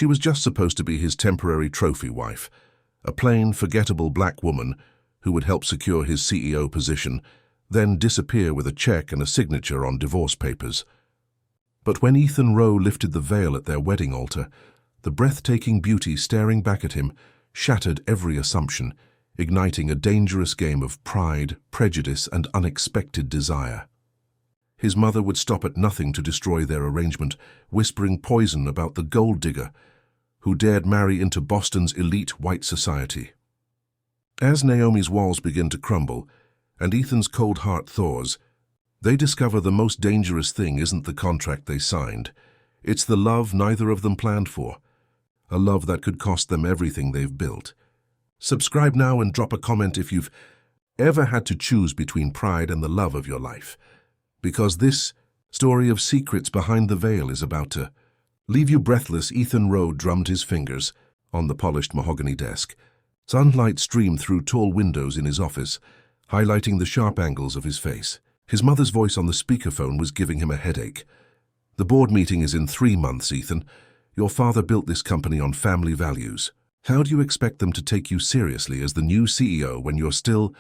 She was just supposed to be his temporary trophy wife, a plain, forgettable black woman who would help secure his CEO position, then disappear with a check and a signature on divorce papers. But when Ethan Rowe lifted the veil at their wedding altar, the breathtaking beauty staring back at him shattered every assumption, igniting a dangerous game of pride, prejudice, and unexpected desire. His mother would stop at nothing to destroy their arrangement, whispering poison about the gold digger who dared marry into Boston's elite white society. As Naomi's walls begin to crumble and Ethan's cold heart thaws, they discover the most dangerous thing isn't the contract they signed. It's the love neither of them planned for, a love that could cost them everything they've built. Subscribe now and drop a comment if you've ever had to choose between pride and the love of your life, because this story of secrets behind the veil is about to leave you breathless. Ethan Rowe drummed his fingers on the polished mahogany desk. Sunlight streamed through tall windows in his office, highlighting the sharp angles of his face. His mother's voice on the speakerphone was giving him a headache. "The board meeting is in 3 months, Ethan. Your father built this company on family values. How do you expect them to take you seriously as the new CEO when you're still—"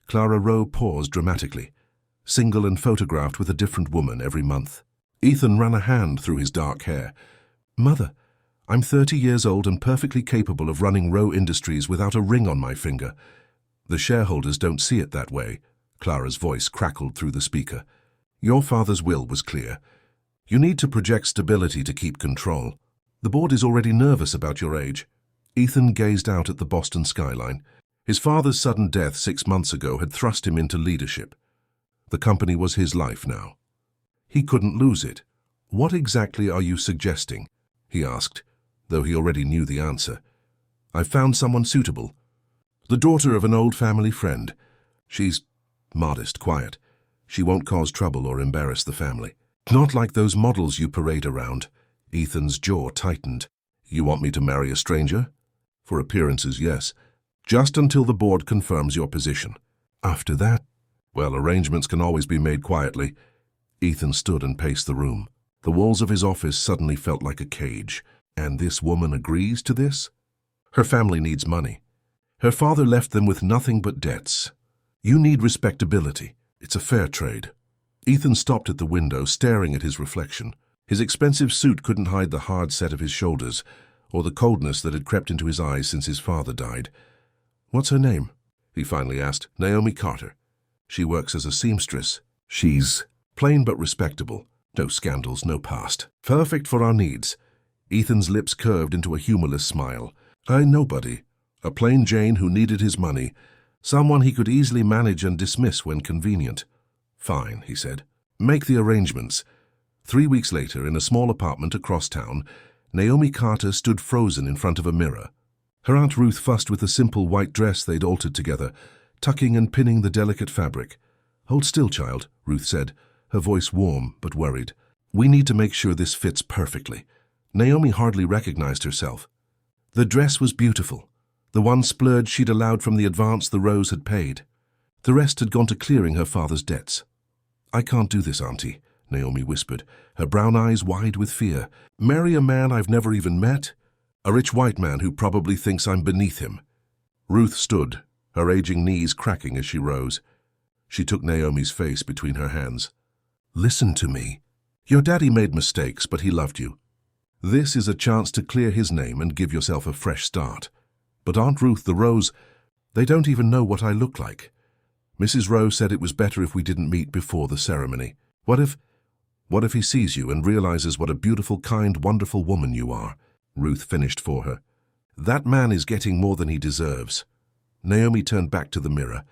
Clara Rowe paused dramatically, single and photographed with a different woman every month. Ethan ran a hand through his dark hair. "Mother, I'm 30 years old and perfectly capable of running Rowe Industries without a ring on my finger." "The shareholders don't see it that way," Clara's voice crackled through the speaker. "Your father's will was clear. You need to project stability to keep control. The board is already nervous about your age." Ethan gazed out at the Boston skyline. His father's sudden death 6 months ago had thrust him into leadership. The company was his life now. He couldn't lose it. "What exactly are you suggesting?" he asked, though he already knew the answer. "I've found someone suitable. The daughter of an old family friend. She's modest, quiet. She won't cause trouble or embarrass the family. Not like those models you parade around." Ethan's jaw tightened. "You want me to marry a stranger?" "For appearances, yes. Just until the board confirms your position. After that, well, arrangements can always be made quietly." Ethan stood and paced the room. The walls of his office suddenly felt like a cage. And this woman agrees to this? Her family needs money. Her father left them with nothing but debts. You need respectability. It's a fair trade. Ethan stopped at the window, staring at his reflection. His expensive suit couldn't hide the hard set of his shoulders, or the coldness that had crept into his eyes since his father died. "What's her name?" he finally asked. "Naomi Carter. She works as a seamstress. She's plain but respectable. No scandals, no past. Perfect for our needs." Ethan's lips curved into a humorless smile. Nobody. A plain Jane who needed his money. Someone he could easily manage and dismiss when convenient." "Fine," he said. "Make the arrangements." 3 weeks later, in a small apartment across town, Naomi Carter stood frozen in front of a mirror. Her Aunt Ruth fussed with the simple white dress they'd altered together, tucking and pinning the delicate fabric. "Hold still, child," Ruth said, her voice warm but worried. "We need to make sure this fits perfectly." Naomi hardly recognized herself. The dress was beautiful, the one splurge she'd allowed from the advance the Rose had paid. The rest had gone to clearing her father's debts. "I can't do this, Auntie," Naomi whispered, her brown eyes wide with fear. "Marry a man I've never even met? A rich white man who probably thinks I'm beneath him." Ruth stood, her aging knees cracking as she rose. She took Naomi's face between her hands. "Listen to me. Your daddy made mistakes, but he loved you. This is a chance to clear his name and give yourself a fresh start. But Aunt Ruth, the Rose, they don't even know what I look like. Mrs. Rowe said it was better if we didn't meet before the ceremony. What if he sees you and realizes what a beautiful, kind, wonderful woman you are?" Ruth finished for her. "That man is getting more than he deserves." Naomi turned back to the mirror.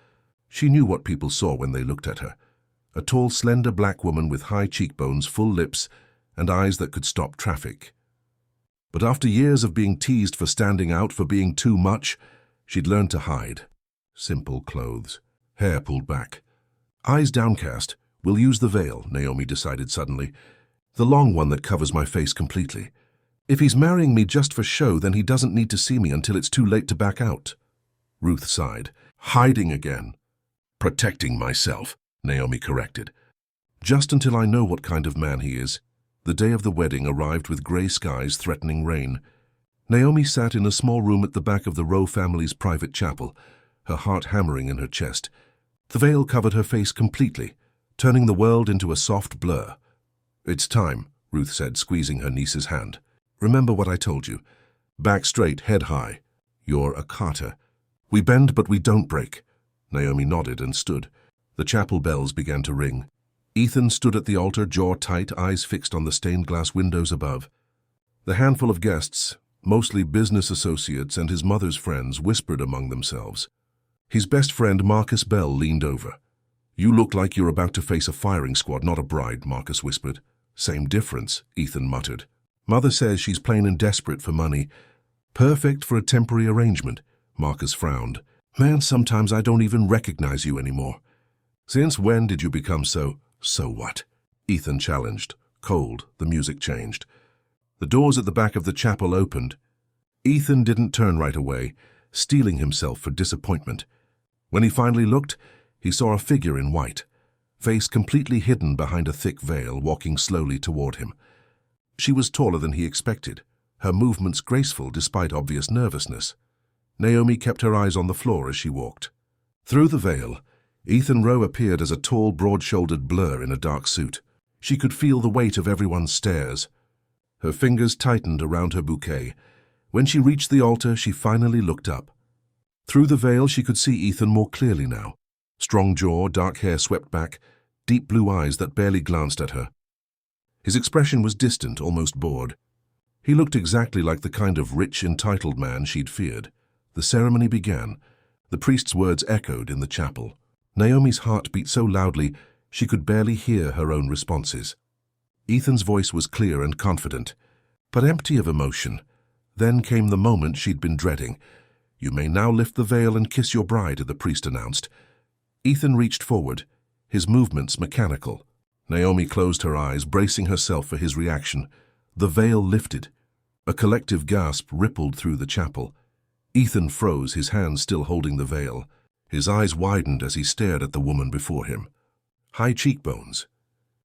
She knew what people saw when they looked at her. A tall, slender black woman with high cheekbones, full lips, and eyes that could stop traffic. But after years of being teased for standing out, for being too much, she'd learned to hide. Simple clothes, hair pulled back. Eyes downcast. "We'll use the veil," Naomi decided suddenly. "The long one that covers my face completely. If he's marrying me just for show, then he doesn't need to see me until it's too late to back out." Ruth sighed. "Hiding again." "Protecting myself," Naomi corrected. "Just until I know what kind of man he is." The day of the wedding arrived with gray skies threatening rain. Naomi sat in a small room at the back of the Rowe family's private chapel, her heart hammering in her chest. The veil covered her face completely, turning the world into a soft blur. "It's time," Ruth said, squeezing her niece's hand. "Remember what I told you. Back straight, head high. You're a Carter. We bend, but we don't break." Naomi nodded and stood. The chapel bells began to ring. Ethan stood at the altar, jaw tight, eyes fixed on the stained glass windows above. The handful of guests, mostly business associates and his mother's friends, whispered among themselves. His best friend, Marcus Bell, leaned over. "You look like you're about to face a firing squad, not a bride," Marcus whispered. "Same difference," Ethan muttered. "Mother says she's plain and desperate for money. Perfect for a temporary arrangement," Marcus frowned. "Man, sometimes I don't even recognize you anymore." "Since when did you become so what?" Ethan challenged. Cold, the music changed. The doors at the back of the chapel opened. Ethan didn't turn right away, steeling himself for disappointment. When he finally looked, he saw a figure in white, face completely hidden behind a thick veil, walking slowly toward him. She was taller than he expected, her movements graceful despite obvious nervousness. Naomi kept her eyes on the floor as she walked. Through the veil, Ethan Rowe appeared as a tall, broad-shouldered blur in a dark suit. She could feel the weight of everyone's stares. Her fingers tightened around her bouquet. When she reached the altar, she finally looked up. Through the veil, she could see Ethan more clearly now. Strong jaw, dark hair swept back, deep blue eyes that barely glanced at her. His expression was distant, almost bored. He looked exactly like the kind of rich, entitled man she'd feared. The ceremony began. The priest's words echoed in the chapel. Naomi's heart beat so loudly she could barely hear her own responses. Ethan's voice was clear and confident, but empty of emotion. Then came the moment she'd been dreading. "You may now lift the veil and kiss your bride," the priest announced. Ethan reached forward, his movements mechanical. Naomi closed her eyes, bracing herself for his reaction. The veil lifted. A collective gasp rippled through the chapel. Ethan froze, his hands still holding the veil. His eyes widened as he stared at the woman before him. High cheekbones,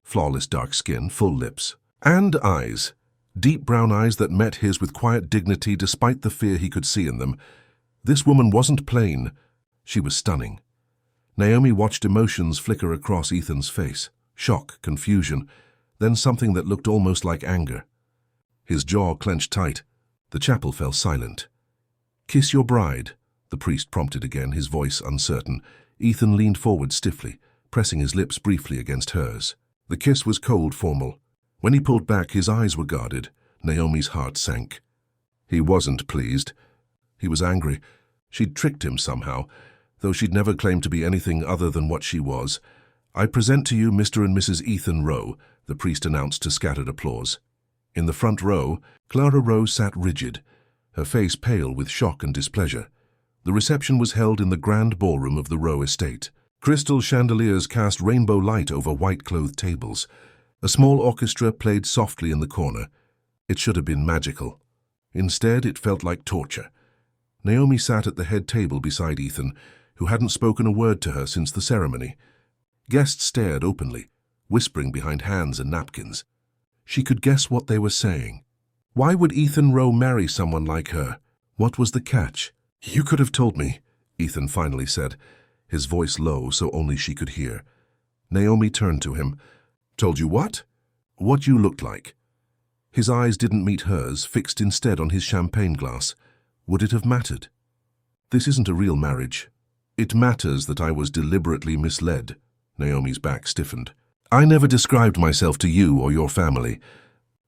flawless dark skin, full lips, and eyes. Deep brown eyes that met his with quiet dignity despite the fear he could see in them. This woman wasn't plain. She was stunning. Naomi watched emotions flicker across Ethan's face. Shock, confusion, then something that looked almost like anger. His jaw clenched tight. The chapel fell silent. "Kiss your bride," the priest prompted again, his voice uncertain. Ethan leaned forward stiffly, pressing his lips briefly against hers. The kiss was cold, formal. When he pulled back, his eyes were guarded. Naomi's heart sank. He wasn't pleased. He was angry. She'd tricked him somehow, though she'd never claimed to be anything other than what she was. "I present to you Mr. and Mrs. Ethan Rowe," the priest announced to scattered applause. In the front row, Clara Rowe sat rigid, her face pale with shock and displeasure. The reception was held in the grand ballroom of the Rowe estate. Crystal chandeliers cast rainbow light over white-clothed tables. A small orchestra played softly in the corner. It should have been magical. Instead, it felt like torture. Naomi sat at the head table beside Ethan, who hadn't spoken a word to her since the ceremony. Guests stared openly, whispering behind hands and napkins. She could guess what they were saying. Why would Ethan Rowe marry someone like her? What was the catch? "You could have told me," Ethan finally said, his voice low so only she could hear. Naomi turned to him. "Told you what?" "What you looked like." His eyes didn't meet hers, fixed instead on his champagne glass. Would it have mattered? "This isn't a real marriage. It matters that I was deliberately misled." Naomi's back stiffened. "I never described myself to you or your family.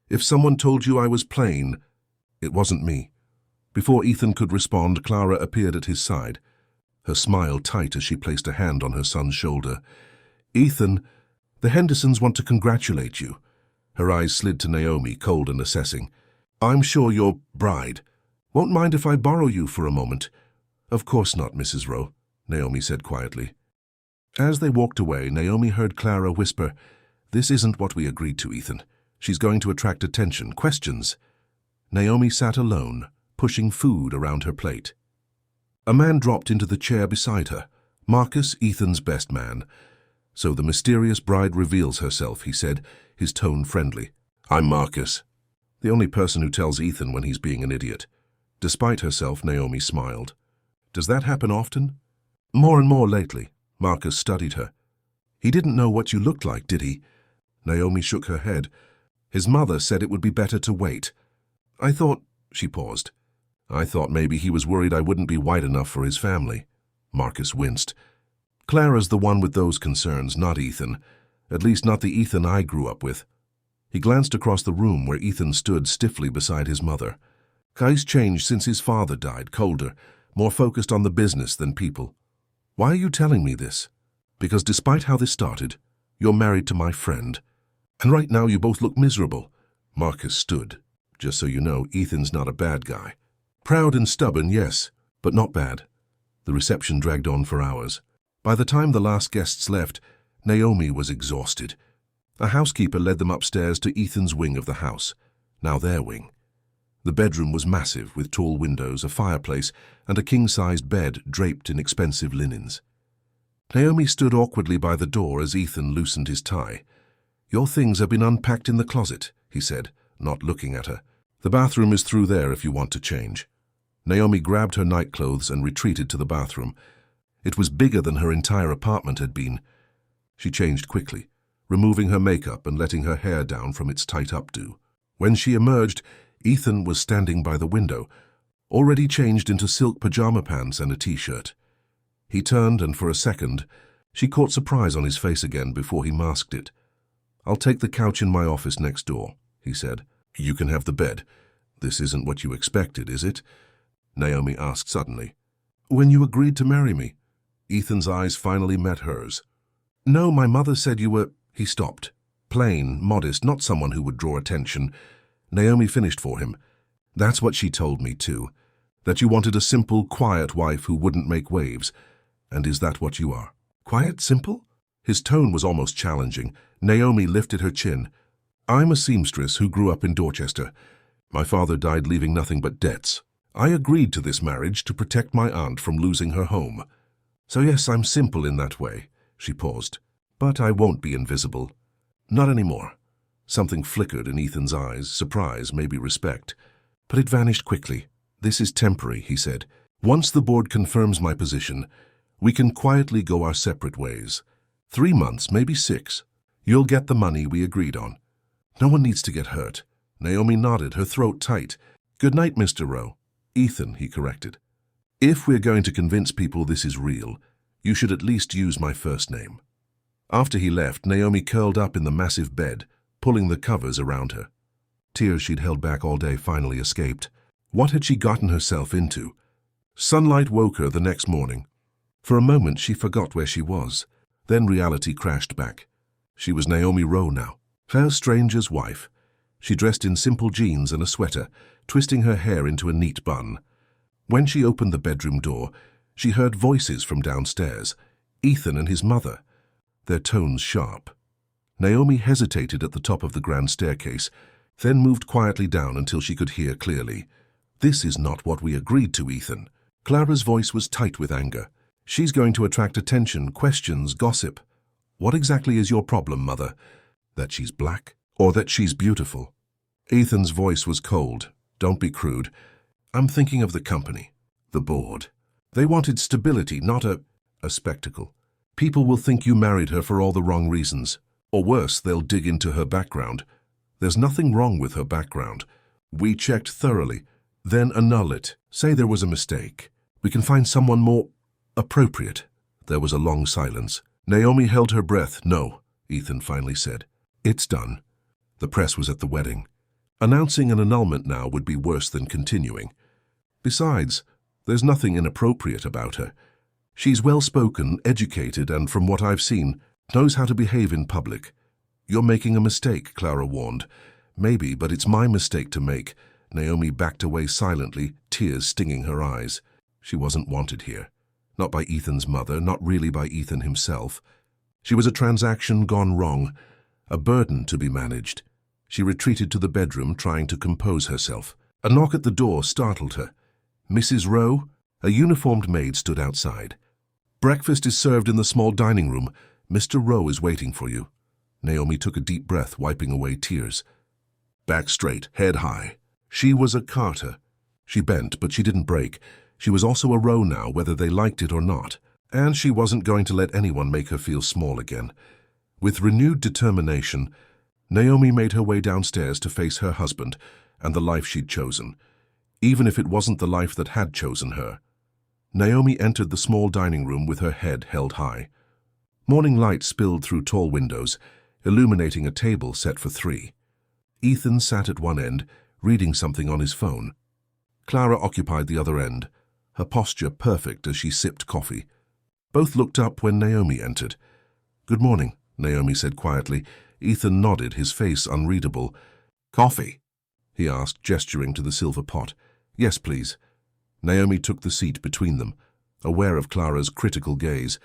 If someone told you I was plain, it wasn't me." Before Ethan could respond, Clara appeared at his side, her smile tight as she placed a hand on her son's shoulder. "Ethan, the Hendersons want to congratulate you." Her eyes slid to Naomi, cold and assessing. "I'm sure your bride won't mind if I borrow you for a moment." "Of course not, Mrs. Rowe," Naomi said quietly. As they walked away, Naomi heard Clara whisper, "This isn't what we agreed to, Ethan. She's going to attract attention, questions." Naomi sat alone, pushing food around her plate. A man dropped into the chair beside her. Marcus, Ethan's best man. "So the mysterious bride reveals herself," he said, his tone friendly. "I'm Marcus." The only person who tells Ethan when he's being an idiot. Despite herself, Naomi smiled. Does that happen often? More and more lately. Marcus studied her. He didn't know what you looked like, did he? Naomi shook her head. His mother said it would be better to wait. I thought, she paused. I thought maybe he was worried I wouldn't be white enough for his family. Marcus winced. Clara's the one with those concerns, not Ethan. At least not the Ethan I grew up with. He glanced across the room where Ethan stood stiffly beside his mother. Kai's changed since his father died, colder, more focused on the business than people. Why are you telling me this? Because despite how this started, you're married to my friend. And right now you both look miserable. Marcus stood. Just so you know, Ethan's not a bad guy. Proud and stubborn, yes, but not bad. The reception dragged on for hours. By the time the last guests left, Naomi was exhausted. A housekeeper led them upstairs to Ethan's wing of the house, now their wing. The bedroom was massive, with tall windows, a fireplace, and a king-sized bed draped in expensive linens. Naomi stood awkwardly by the door as Ethan loosened his tie. Your things have been unpacked in the closet, he said, not looking at her. The bathroom is through there if you want to change. Naomi grabbed her nightclothes and retreated to the bathroom. It was bigger than her entire apartment had been. She changed quickly, removing her makeup and letting her hair down from its tight updo. When she emerged, Ethan was standing by the window, already changed into silk pajama pants and a t-shirt. He turned, and for a second, she caught surprise on his face again before he masked it. I'll take the couch in my office next door, he said. You can have the bed. This isn't what you expected, is it? Naomi asked suddenly. When you agreed to marry me? Ethan's eyes finally met hers. No, my mother said you were... He stopped. Plain, modest, not someone who would draw attention. Naomi finished for him. That's what she told me, too. That you wanted a simple, quiet wife who wouldn't make waves. And is that what you are? Quiet, simple? His tone was almost challenging. Naomi lifted her chin. I'm a seamstress who grew up in Dorchester. My father died leaving nothing but debts. I agreed to this marriage to protect my aunt from losing her home. So yes, I'm simple in that way. She paused. But I won't be invisible. Not anymore. Something flickered in Ethan's eyes, surprise, maybe respect. But it vanished quickly. This is temporary, he said. Once the board confirms my position, we can quietly go our separate ways. 3 months, maybe 6. You'll get the money we agreed on. No one needs to get hurt. Naomi nodded, her throat tight. Good night, Mr. Rowe. Ethan, he corrected. If we're going to convince people this is real, you should at least use my first name. After he left, Naomi curled up in the massive bed, pulling the covers around her. Tears she'd held back all day finally escaped. What had she gotten herself into? Sunlight woke her the next morning. For a moment she forgot where she was. Then reality crashed back. She was Naomi Rowe now, her stranger's wife. She dressed in simple jeans and a sweater, twisting her hair into a neat bun. When she opened the bedroom door, she heard voices from downstairs, Ethan and his mother, their tones sharp. Naomi hesitated at the top of the grand staircase, then moved quietly down until she could hear clearly. This is not what we agreed to, Ethan. Clara's voice was tight with anger. She's going to attract attention, questions, gossip. What exactly is your problem, Mother? That she's black? Or that she's beautiful? Ethan's voice was cold. Don't be crude. I'm thinking of the company, the board. They wanted stability, not a spectacle. People will think you married her for all the wrong reasons. Or worse, they'll dig into her background. There's nothing wrong with her background. We checked thoroughly. Then annul it. Say there was a mistake. We can find someone more appropriate. There was a long silence. Naomi held her breath. No, Ethan finally said. It's done. The press was at the wedding. Announcing an annulment now would be worse than continuing. Besides, there's nothing inappropriate about her. She's well-spoken, educated, and from what I've seen, knows how to behave in public. You're making a mistake, Clara warned. Maybe, but it's my mistake to make. Naomi backed away silently, tears stinging her eyes. She wasn't wanted here. Not by Ethan's mother, not really by Ethan himself. She was a transaction gone wrong, a burden to be managed. She retreated to the bedroom, trying to compose herself. A knock at the door startled her. Mrs. Rowe? A uniformed maid stood outside. Breakfast is served in the small dining room. Mr. Rowe is waiting for you. Naomi took a deep breath, wiping away tears. Back straight, head high. She was a Carter. She bent, but she didn't break. She was also a row now, whether they liked it or not, and she wasn't going to let anyone make her feel small again. With renewed determination, Naomi made her way downstairs to face her husband and the life she'd chosen, even if it wasn't the life that had chosen her. Naomi entered the small dining room with her head held high. Morning light spilled through tall windows, illuminating a table set for 3. Ethan sat at one end, reading something on his phone. Clara occupied the other end, her posture perfect as she sipped coffee. Both looked up when Naomi entered. "Good morning," Naomi said quietly. Ethan nodded, his face unreadable. "Coffee?" he asked, gesturing to the silver pot. "Yes, please." Naomi took the seat between them, aware of Clara's critical gaze.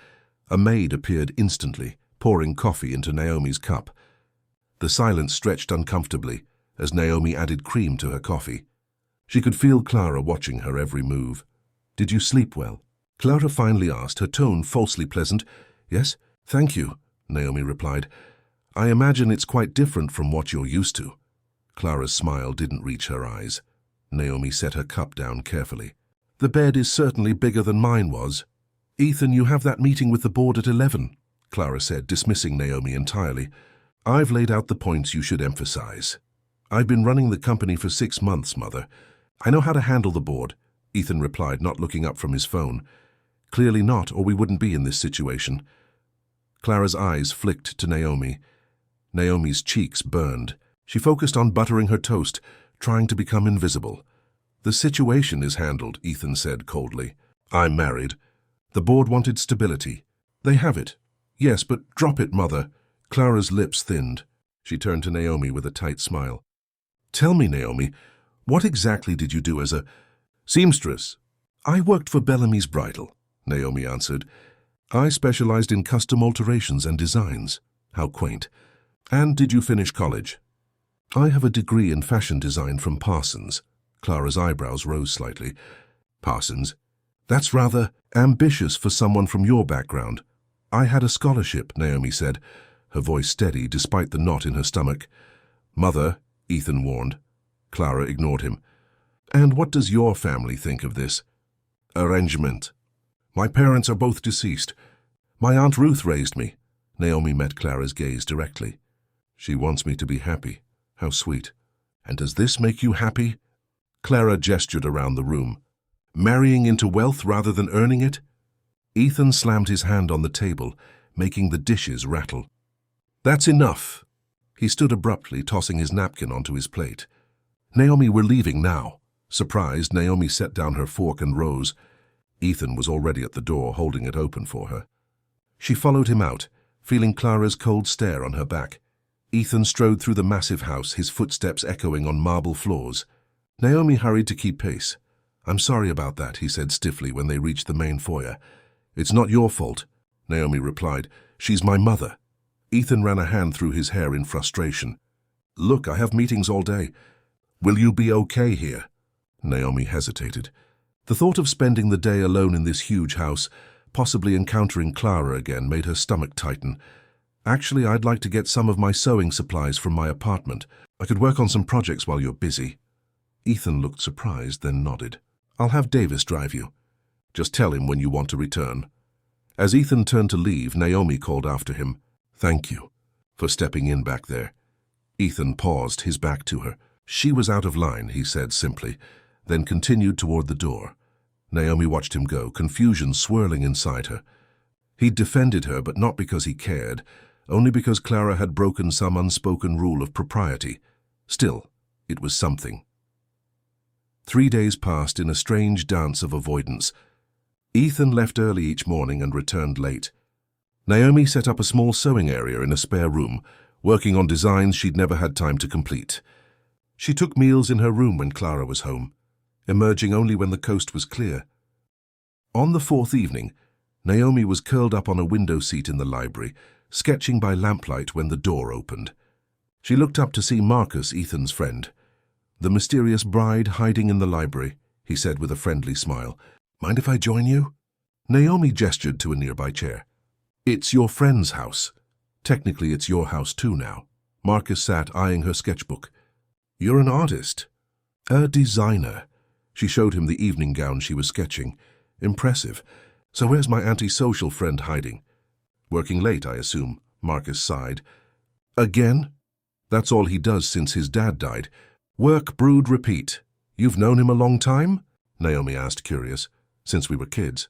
A maid appeared instantly, pouring coffee into Naomi's cup. The silence stretched uncomfortably as Naomi added cream to her coffee. She could feel Clara watching her every move. "Did you sleep well?" Clara finally asked, her tone falsely pleasant. "Yes, thank you," Naomi replied. "I imagine it's quite different from what you're used to." Clara's smile didn't reach her eyes. Naomi set her cup down carefully. "The bed is certainly bigger than mine was." "Ethan, you have that meeting with the board at 11, Clara said, dismissing Naomi entirely. "I've laid out the points you should emphasize. I've been running the company for 6 months, Mother. I know how to handle the board," Ethan replied, not looking up from his phone. "Clearly not, or we wouldn't be in this situation." Clara's eyes flicked to Naomi. Naomi's cheeks burned. She focused on buttering her toast, trying to become invisible. "The situation is handled," Ethan said coldly. "I'm married. The board wanted stability. They have it. Yes, but drop it, Mother." Clara's lips thinned. She turned to Naomi with a tight smile. "Tell me, Naomi, what exactly did you do as a seamstress?" "I worked for Bellamy's Bridal," Naomi answered. "I specialized in custom alterations and designs." How quaint. "And did you finish college?" "I have a degree in fashion design from Parsons." Clara's eyebrows rose slightly. "Parsons? That's rather ambitious for someone from your background." "I had a scholarship," Naomi said, her voice steady despite the knot in her stomach. "Mother," Ethan warned. Clara ignored him. "And what does your family think of this arrangement?" "My parents are both deceased. My Aunt Ruth raised me." Naomi met Clara's gaze directly. "She wants me to be happy. How sweet. And does this make you happy?" Clara gestured around the room. "Marrying into wealth rather than earning it?" Ethan slammed his hand on the table, making the dishes rattle. "That's enough." He stood abruptly, tossing his napkin onto his plate. "Naomi, we're leaving now." Surprised, Naomi set down her fork and rose. Ethan was already at the door, holding it open for her. She followed him out, feeling Clara's cold stare on her back. Ethan strode through the massive house, his footsteps echoing on marble floors. Naomi hurried to keep pace. "I'm sorry about that," he said stiffly when they reached the main foyer. "It's not your fault," Naomi replied. "She's my mother." Ethan ran a hand through his hair in frustration. "Look, I have meetings all day. Will you be okay here?" Naomi hesitated. The thought of spending the day alone in this huge house, possibly encountering Clara again, made her stomach tighten. "Actually, I'd like to get some of my sewing supplies from my apartment. I could work on some projects while you're busy." Ethan looked surprised, then nodded. "I'll have Davis drive you. Just tell him when you want to return." As Ethan turned to leave, Naomi called after him, "Thank you for stepping in back there." Ethan paused, his back to her. "She was out of line," he said simply, then continued toward the door. Naomi watched him go, confusion swirling inside her. He'd defended her, but not because he cared, only because Clara had broken some unspoken rule of propriety. Still, it was something. 3 days passed in a strange dance of avoidance. Ethan left early each morning and returned late. Naomi set up a small sewing area in a spare room, working on designs she'd never had time to complete. She took meals in her room when Clara was home, emerging only when the coast was clear. On the 4th evening, Naomi was curled up on a window seat in the library, sketching by lamplight when the door opened. She looked up to see Marcus, Ethan's friend. "The mysterious bride hiding in the library," he said with a friendly smile. "Mind if I join you?" Naomi gestured to a nearby chair. "It's your friend's house. Technically, it's your house too now." Marcus sat eyeing her sketchbook. "You're an artist." "A designer." She showed him the evening gown she was sketching. Impressive. So where's my antisocial friend hiding? Working late, I assume, Marcus sighed. Again? That's all he does since his dad died. Work, brood, repeat. You've known him a long time? Naomi asked, curious. Since we were kids.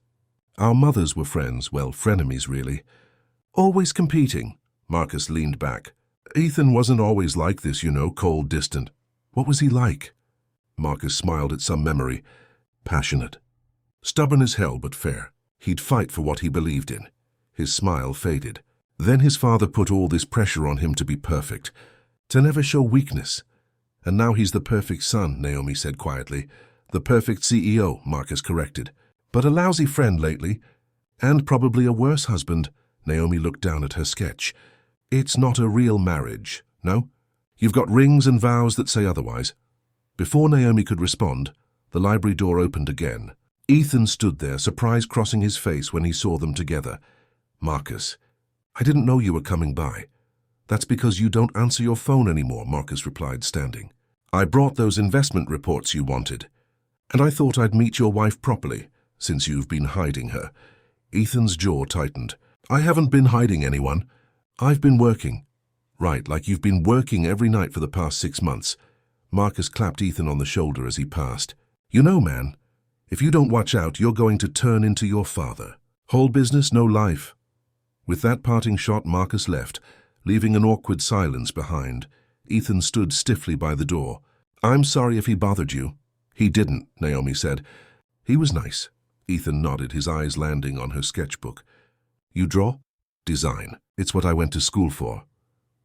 Our mothers were friends, well, frenemies really. Always competing. Marcus leaned back. Ethan wasn't always like this, you know, cold, distant. What was he like? Marcus smiled at some memory. Passionate. Stubborn as hell, but fair. He'd fight for what he believed in. His smile faded. Then his father put all this pressure on him to be perfect, to never show weakness. And now he's the perfect son, Naomi said quietly. The perfect CEO, Marcus corrected. But a lousy friend lately, and probably a worse husband. Naomi looked down at her sketch. It's not a real marriage, no? You've got rings and vows that say otherwise. Before Naomi could respond, the library door opened again. Ethan stood there, surprise crossing his face when he saw them together. Marcus, I didn't know you were coming by. That's because you don't answer your phone anymore, Marcus replied, standing. I brought those investment reports you wanted. And I thought I'd meet your wife properly, since you've been hiding her. Ethan's jaw tightened. I haven't been hiding anyone. I've been working. Right, like you've been working every night for the past 6 months. Marcus clapped Ethan on the shoulder as he passed. You know, man, if you don't watch out, you're going to turn into your father. Whole business, no life. With that parting shot, Marcus left, leaving an awkward silence behind. Ethan stood stiffly by the door. I'm sorry if he bothered you. He didn't, Naomi said. He was nice. Ethan nodded, his eyes landing on her sketchbook. You draw? Design. It's what I went to school for.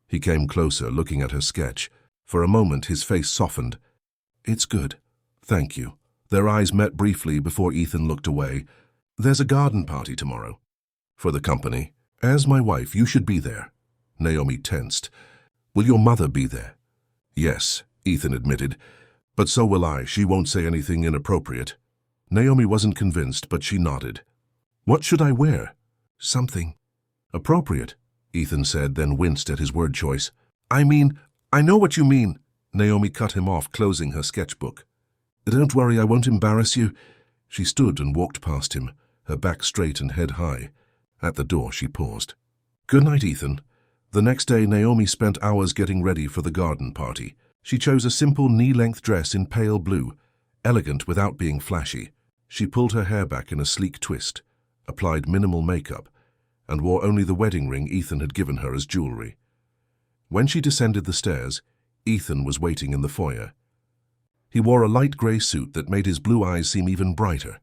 He came closer, looking at her sketch. For a moment, his face softened. It's good. Thank you. Their eyes met briefly before Ethan looked away. There's a garden party tomorrow. For the company. As my wife, you should be there. Naomi tensed. Will your mother be there? Yes, Ethan admitted. But so will I. She won't say anything inappropriate. Naomi wasn't convinced, but she nodded. What should I wear? Something appropriate, Ethan said, then winced at his word choice. I know what you mean. Naomi cut him off, closing her sketchbook. Don't worry, I won't embarrass you. She stood and walked past him, her back straight and head high. At the door, she paused. Good night, Ethan. The next day, Naomi spent hours getting ready for the garden party. She chose a simple knee-length dress in pale blue, elegant without being flashy. She pulled her hair back in a sleek twist, applied minimal makeup, and wore only the wedding ring Ethan had given her as jewelry. When she descended the stairs, Ethan was waiting in the foyer. He wore a light grey suit that made his blue eyes seem even brighter.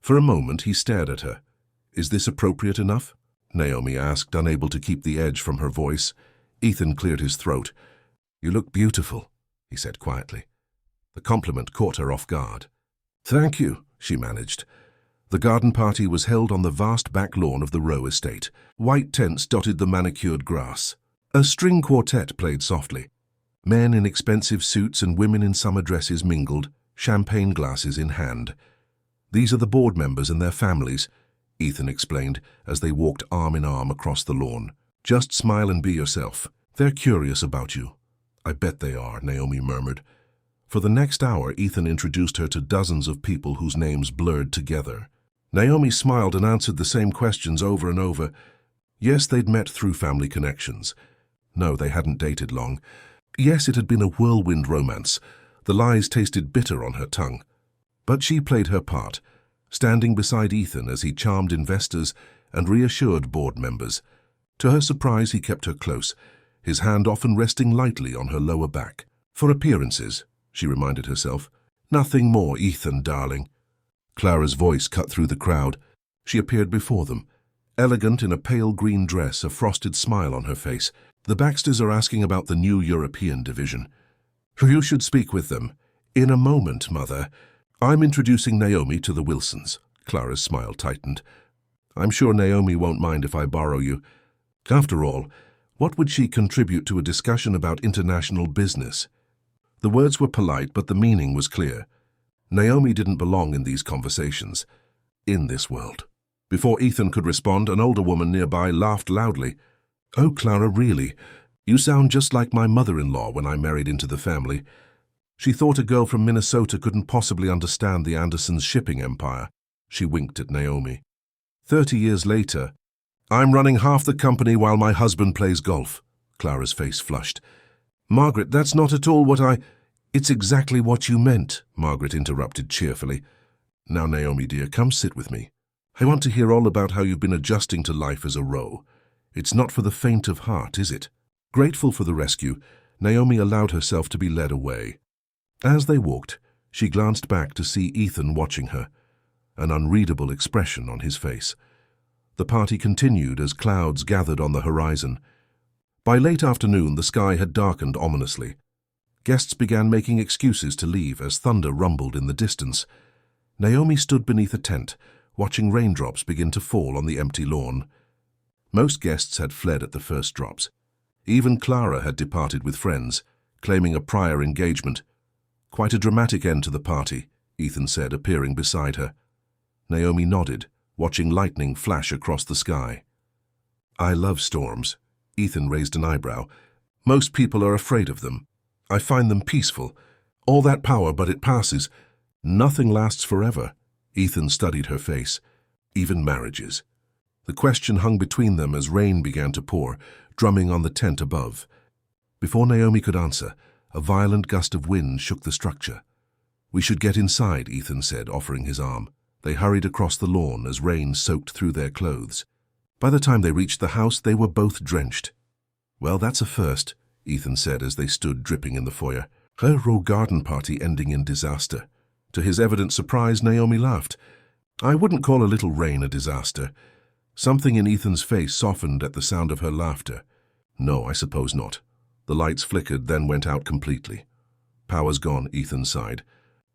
For a moment, he stared at her. Is this appropriate enough? Naomi asked, unable to keep the edge from her voice. Ethan cleared his throat. You look beautiful, he said quietly. The compliment caught her off guard. Thank you, she managed. The garden party was held on the vast back lawn of the Rowe estate. White tents dotted the manicured grass. A string quartet played softly. Men in expensive suits and women in summer dresses mingled, champagne glasses in hand. These are the board members and their families, Ethan explained as they walked arm in arm across the lawn. Just smile and be yourself. They're curious about you. I bet they are, Naomi murmured. For the next hour, Ethan introduced her to dozens of people whose names blurred together. Naomi smiled and answered the same questions over and over. Yes, they'd met through family connections. No, they hadn't dated long. Yes, it had been a whirlwind romance. The lies tasted bitter on her tongue. But she played her part, standing beside Ethan as he charmed investors and reassured board members. To her surprise, he kept her close, his hand often resting lightly on her lower back. For appearances, she reminded herself. Nothing more, Ethan, darling. Clara's voice cut through the crowd. She appeared before them, elegant in a pale green dress, a frosted smile on her face. The Baxters are asking about the new European division. You should speak with them. In a moment, Mother. I'm introducing Naomi to the Wilsons. Clara's smile tightened. I'm sure Naomi won't mind if I borrow you. After all, what would she contribute to a discussion about international business? The words were polite, but the meaning was clear. Naomi didn't belong in these conversations, in this world. Before Ethan could respond, an older woman nearby laughed loudly. Oh, Clara, really? You sound just like my mother-in-law when I married into the family. She thought a girl from Minnesota couldn't possibly understand the Andersons' shipping empire. She winked at Naomi. 30 years later, I'm running half the company while my husband plays golf. Clara's face flushed. Margaret, that's not at all what I... It's exactly what you meant, Margaret interrupted cheerfully. Now, Naomi dear, come sit with me. I want to hear all about how you've been adjusting to life as a row. It's not for the faint of heart, is it? Grateful for the rescue, Naomi allowed herself to be led away. As they walked, she glanced back to see Ethan watching her, an unreadable expression on his face. The party continued as clouds gathered on the horizon. By late afternoon, the sky had darkened ominously. Guests began making excuses to leave as thunder rumbled in the distance. Naomi stood beneath a tent, watching raindrops begin to fall on the empty lawn. Most guests had fled at the first drops. Even Clara had departed with friends, claiming a prior engagement. Quite a dramatic end to the party, Ethan said, appearing beside her. Naomi nodded, watching lightning flash across the sky. I love storms. Ethan raised an eyebrow. Most people are afraid of them. I find them peaceful. All that power, but it passes. Nothing lasts forever. Ethan studied her face. Even marriages. The question hung between them as rain began to pour, drumming on the tent above. Before Naomi could answer, a violent gust of wind shook the structure. We should get inside, Ethan said, offering his arm. They hurried across the lawn as rain soaked through their clothes. By the time they reached the house, they were both drenched. Well, that's a first, Ethan said as they stood dripping in the foyer. Her row garden party ending in disaster. To his evident surprise, Naomi laughed. I wouldn't call a little rain a disaster. Something in Ethan's face softened at the sound of her laughter. No, I suppose not. The lights flickered, then went out completely. Power's gone, Ethan sighed.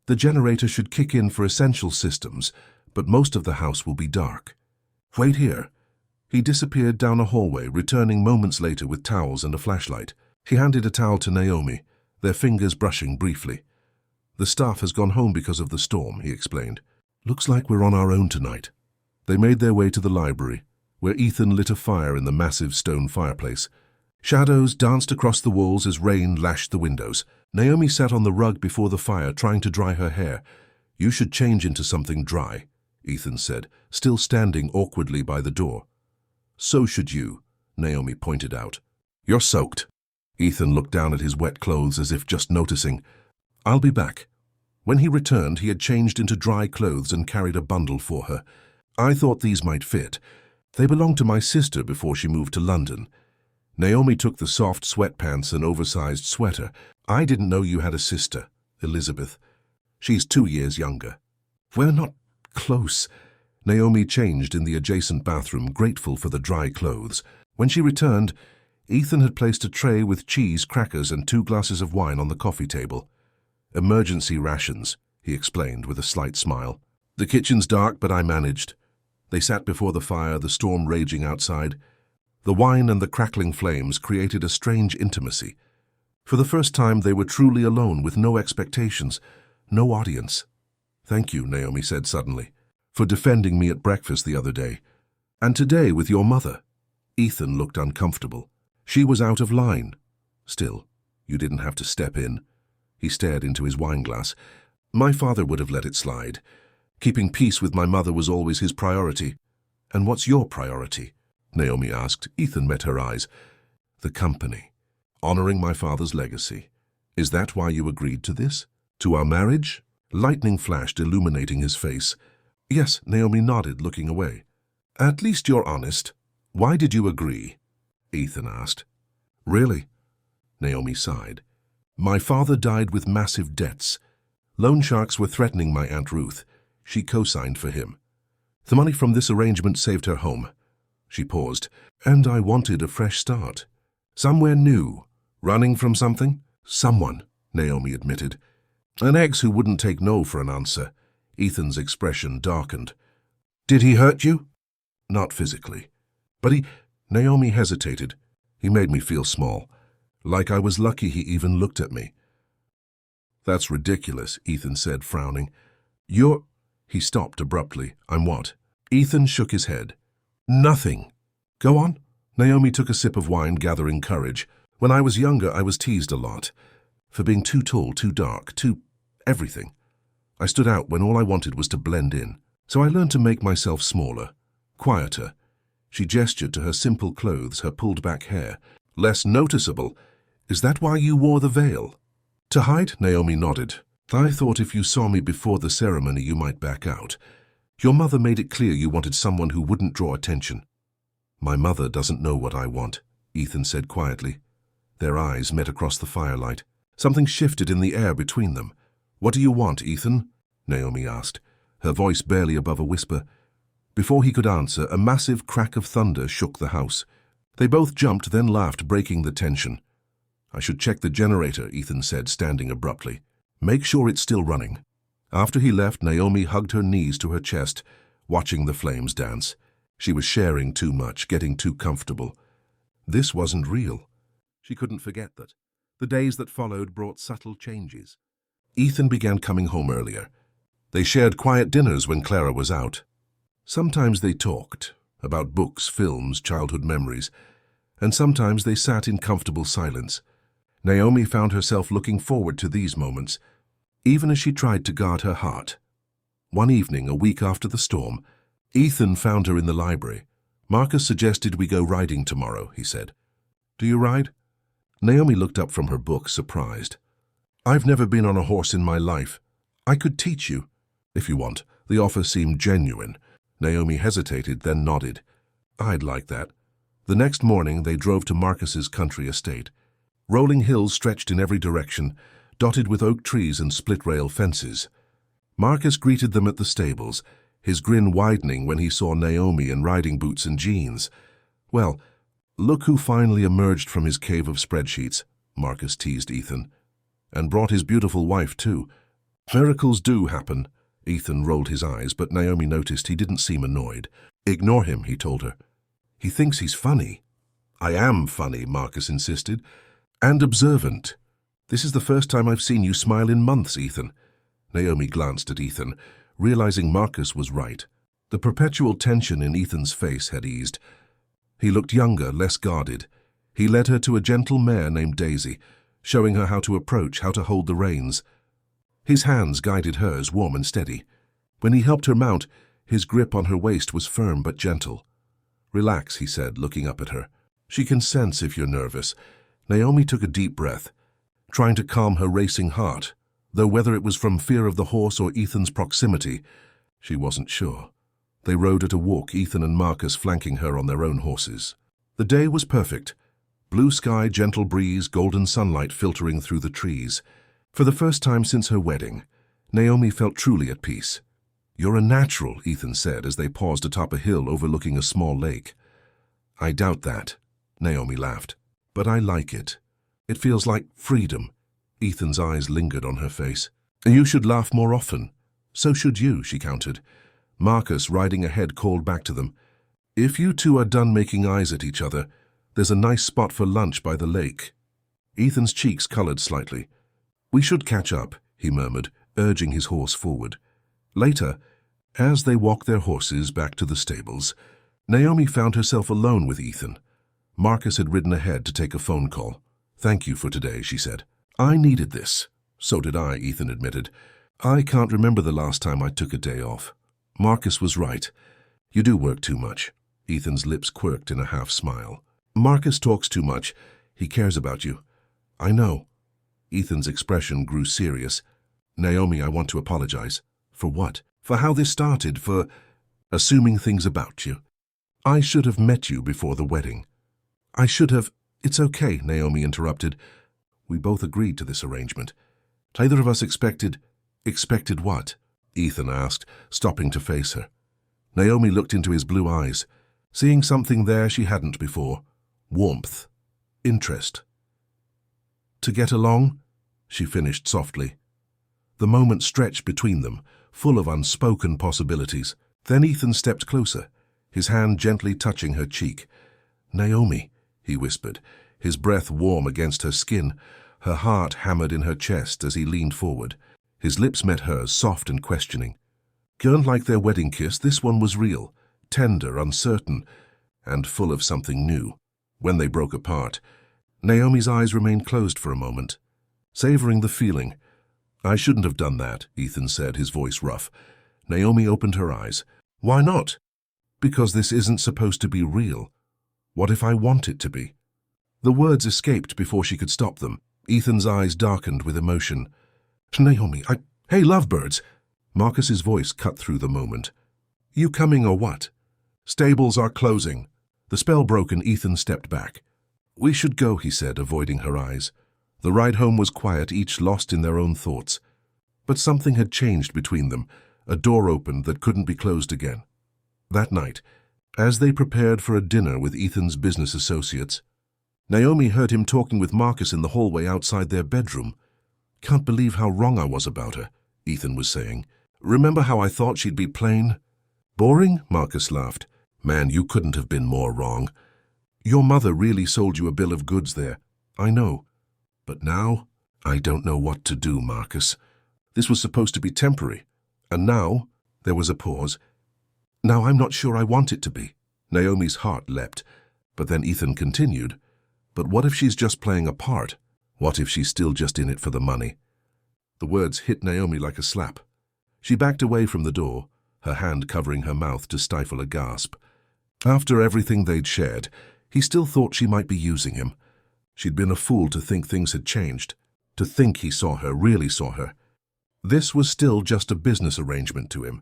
The generator should kick in for essential systems, but most of the house will be dark. Wait here. He disappeared down a hallway, returning moments later with towels and a flashlight. He handed a towel to Naomi, their fingers brushing briefly. The staff has gone home because of the storm, he explained. Looks like we're on our own tonight. They made their way to the library, where Ethan lit a fire in the massive stone fireplace. Shadows danced across the walls as rain lashed the windows. Naomi sat on the rug before the fire, trying to dry her hair. You should change into something dry, Ethan said, still standing awkwardly by the door. So should you, Naomi pointed out. You're soaked. Ethan looked down at his wet clothes as if just noticing. I'll be back. When he returned, he had changed into dry clothes and carried a bundle for her. I thought these might fit. They belonged to my sister before she moved to London. Naomi took the soft sweatpants and oversized sweater. I didn't know you had a sister, Elizabeth. She's 2 years younger. We're not close. Naomi changed in the adjacent bathroom, grateful for the dry clothes. When she returned, Ethan had placed a tray with cheese, crackers, and 2 glasses of wine on the coffee table. Emergency rations, he explained with a slight smile. The kitchen's dark, but I managed. They sat before the fire, the storm raging outside. The wine and the crackling flames created a strange intimacy. For the first time, they were truly alone, with no expectations, no audience. Thank you, Naomi said suddenly, for defending me at breakfast the other day. And today with your mother. Ethan looked uncomfortable. She was out of line. Still, you didn't have to step in. He stared into his wineglass. My father would have let it slide. Keeping peace with my mother was always his priority. And what's your priority? Naomi asked. Ethan met her eyes. The company. Honoring my father's legacy. Is that why you agreed to this? To our marriage? Lightning flashed, illuminating his face. Yes, Naomi nodded, looking away. At least you're honest. Why did you agree? Ethan asked. Really? Naomi sighed. My father died with massive debts. Loan sharks were threatening my Aunt Ruth. She co-signed for him. The money from this arrangement saved her home. She paused. And I wanted a fresh start. Somewhere new. Running from something? Someone, Naomi admitted. An ex who wouldn't take no for an answer. Ethan's expression darkened. Did he hurt you? Not physically. But Naomi hesitated. He made me feel small. Like I was lucky he even looked at me. That's ridiculous, Ethan said, frowning. You're... He stopped abruptly. I'm what? Ethan shook his head. Nothing. Go on. Naomi took a sip of wine, gathering courage. When I was younger, I was teased a lot. For being too tall, too dark, too everything. I stood out when all I wanted was to blend in. So I learned to make myself smaller, quieter. She gestured to her simple clothes, her pulled-back hair. Less noticeable. Is that why you wore the veil? To hide? Naomi nodded. I thought if you saw me before the ceremony you might back out. Your mother made it clear you wanted someone who wouldn't draw attention. My mother doesn't know what I want, Ethan said quietly. Their eyes met across the firelight. Something shifted in the air between them. What do you want, Ethan? Naomi asked, her voice barely above a whisper. Before he could answer, a massive crack of thunder shook the house. They both jumped, then laughed, breaking the tension. I should check the generator, Ethan said, standing abruptly. Make sure it's still running. After he left, Naomi hugged her knees to her chest, watching the flames dance. She was sharing too much, getting too comfortable. This wasn't real. She couldn't forget that. The days that followed brought subtle changes. Ethan began coming home earlier. They shared quiet dinners when Clara was out. Sometimes they talked about books, films, childhood memories, and sometimes they sat in comfortable silence. Naomi found herself looking forward to these moments, even as she tried to guard her heart. One evening, a week after the storm, Ethan found her in the library. Marcus suggested we go riding tomorrow, he said. Do you ride? Naomi looked up from her book, surprised. I've never been on a horse in my life. I could teach you, if you want. The offer seemed genuine. Naomi hesitated, then nodded. I'd like that. The next morning, they drove to Marcus's country estate. Rolling hills stretched in every direction, dotted with oak trees and split-rail fences. Marcus greeted them at the stables, his grin widening when he saw Naomi in riding boots and jeans. Well, look who finally emerged from his cave of spreadsheets, Marcus teased Ethan. And brought his beautiful wife, too. Miracles do happen. Ethan rolled his eyes, but Naomi noticed he didn't seem annoyed. Ignore him, he told her. He thinks he's funny. I am funny, Marcus insisted. And observant. This is the first time I've seen you smile in months, Ethan. Naomi glanced at Ethan, realizing Marcus was right. The perpetual tension in Ethan's face had eased. He looked younger, less guarded. He led her to a gentle mare named Daisy, showing her how to approach, how to hold the reins. His hands guided hers, warm and steady. When he helped her mount, his grip on her waist was firm but gentle. Relax, he said, looking up at her. She can sense if you're nervous. Naomi took a deep breath, trying to calm her racing heart, though whether it was from fear of the horse or Ethan's proximity, she wasn't sure. They rode at a walk, Ethan and Marcus flanking her on their own horses. The day was perfect. Blue sky, gentle breeze, golden sunlight filtering through the trees. For the first time since her wedding, Naomi felt truly at peace. You're a natural, Ethan said as they paused atop a hill overlooking a small lake. I doubt that, Naomi laughed. But I like it. It feels like freedom. Ethan's eyes lingered on her face. You should laugh more often. So should you, she countered. Marcus, riding ahead, called back to them. If you two are done making eyes at each other, there's a nice spot for lunch by the lake. Ethan's cheeks colored slightly. We should catch up, he murmured, urging his horse forward. Later, as they walked their horses back to the stables, Naomi found herself alone with Ethan. Marcus had ridden ahead to take a phone call. Thank you for today, she said. I needed this. So did I, Ethan admitted. I can't remember the last time I took a day off. Marcus was right. You do work too much. Ethan's lips quirked in a half smile. Marcus talks too much. He cares about you. I know. Ethan's expression grew serious. Naomi, I want to apologize. For what? For how this started, for assuming things about you. I should have met you before the wedding. I should have... It's okay, Naomi interrupted. We both agreed to this arrangement. Neither of us expected... Expected what? Ethan asked, stopping to face her. Naomi looked into his blue eyes, seeing something there she hadn't before. Warmth. Interest. To get along? She finished softly. The moment stretched between them, full of unspoken possibilities. Then Ethan stepped closer, his hand gently touching her cheek. Naomi, he whispered, his breath warm against her skin, her heart hammered in her chest as he leaned forward. His lips met hers, soft and questioning. Unlike their wedding kiss, this one was real, tender, uncertain, and full of something new. When they broke apart, Naomi's eyes remained closed for a moment. savoring the feeling. "I shouldn't have done that," Ethan said, his voice rough. Naomi opened her eyes. "Why not?" "Because this isn't supposed to be real. What if I want it to be?" The words escaped before she could stop them. Ethan's eyes darkened with emotion. "Naomi, Hey, lovebirds!" Marcus's voice cut through the moment. "You coming or what?" "Stables are closing." The spell broke and Ethan stepped back. "We should go," he said, avoiding her eyes. The ride home was quiet, each lost in their own thoughts. But something had changed between them. A door opened that couldn't be closed again. That night, as they prepared for a dinner with Ethan's business associates, Naomi heard him talking with Marcus in the hallway outside their bedroom. "Can't believe how wrong I was about her," Ethan was saying. "Remember how I thought she'd be plain?" "Boring?" Marcus laughed. "Man, you couldn't have been more wrong. Your mother really sold you a bill of goods there. I know. But now, I don't know what to do, Marcus. This was supposed to be temporary. And now," there was a pause, "now I'm not sure I want it to be." Naomi's heart leapt. But then Ethan continued, "But what if she's just playing a part? What if she's still just in it for the money?" The words hit Naomi like a slap. She backed away from the door, her hand covering her mouth to stifle a gasp. After everything they'd shared, he still thought she might be using him. She'd been a fool to think things had changed, to think he saw her, really saw her. This was still just a business arrangement to him,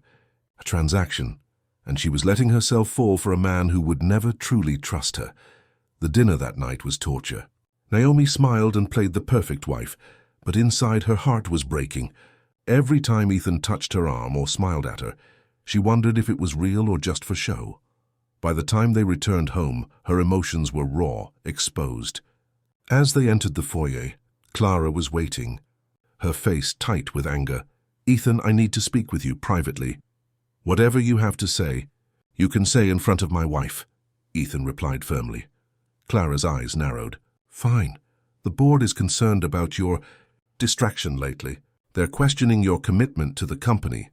a transaction, and she was letting herself fall for a man who would never truly trust her. The dinner that night was torture. Naomi smiled and played the perfect wife, but inside her heart was breaking. Every time Ethan touched her arm or smiled at her, she wondered if it was real or just for show. By the time they returned home, her emotions were raw, exposed. As they entered the foyer, Clara was waiting, her face tight with anger. "Ethan, I need to speak with you privately." "Whatever you have to say, you can say in front of my wife," Ethan replied firmly. Clara's eyes narrowed. "Fine. The board is concerned about your distraction lately. They're questioning your commitment to the company."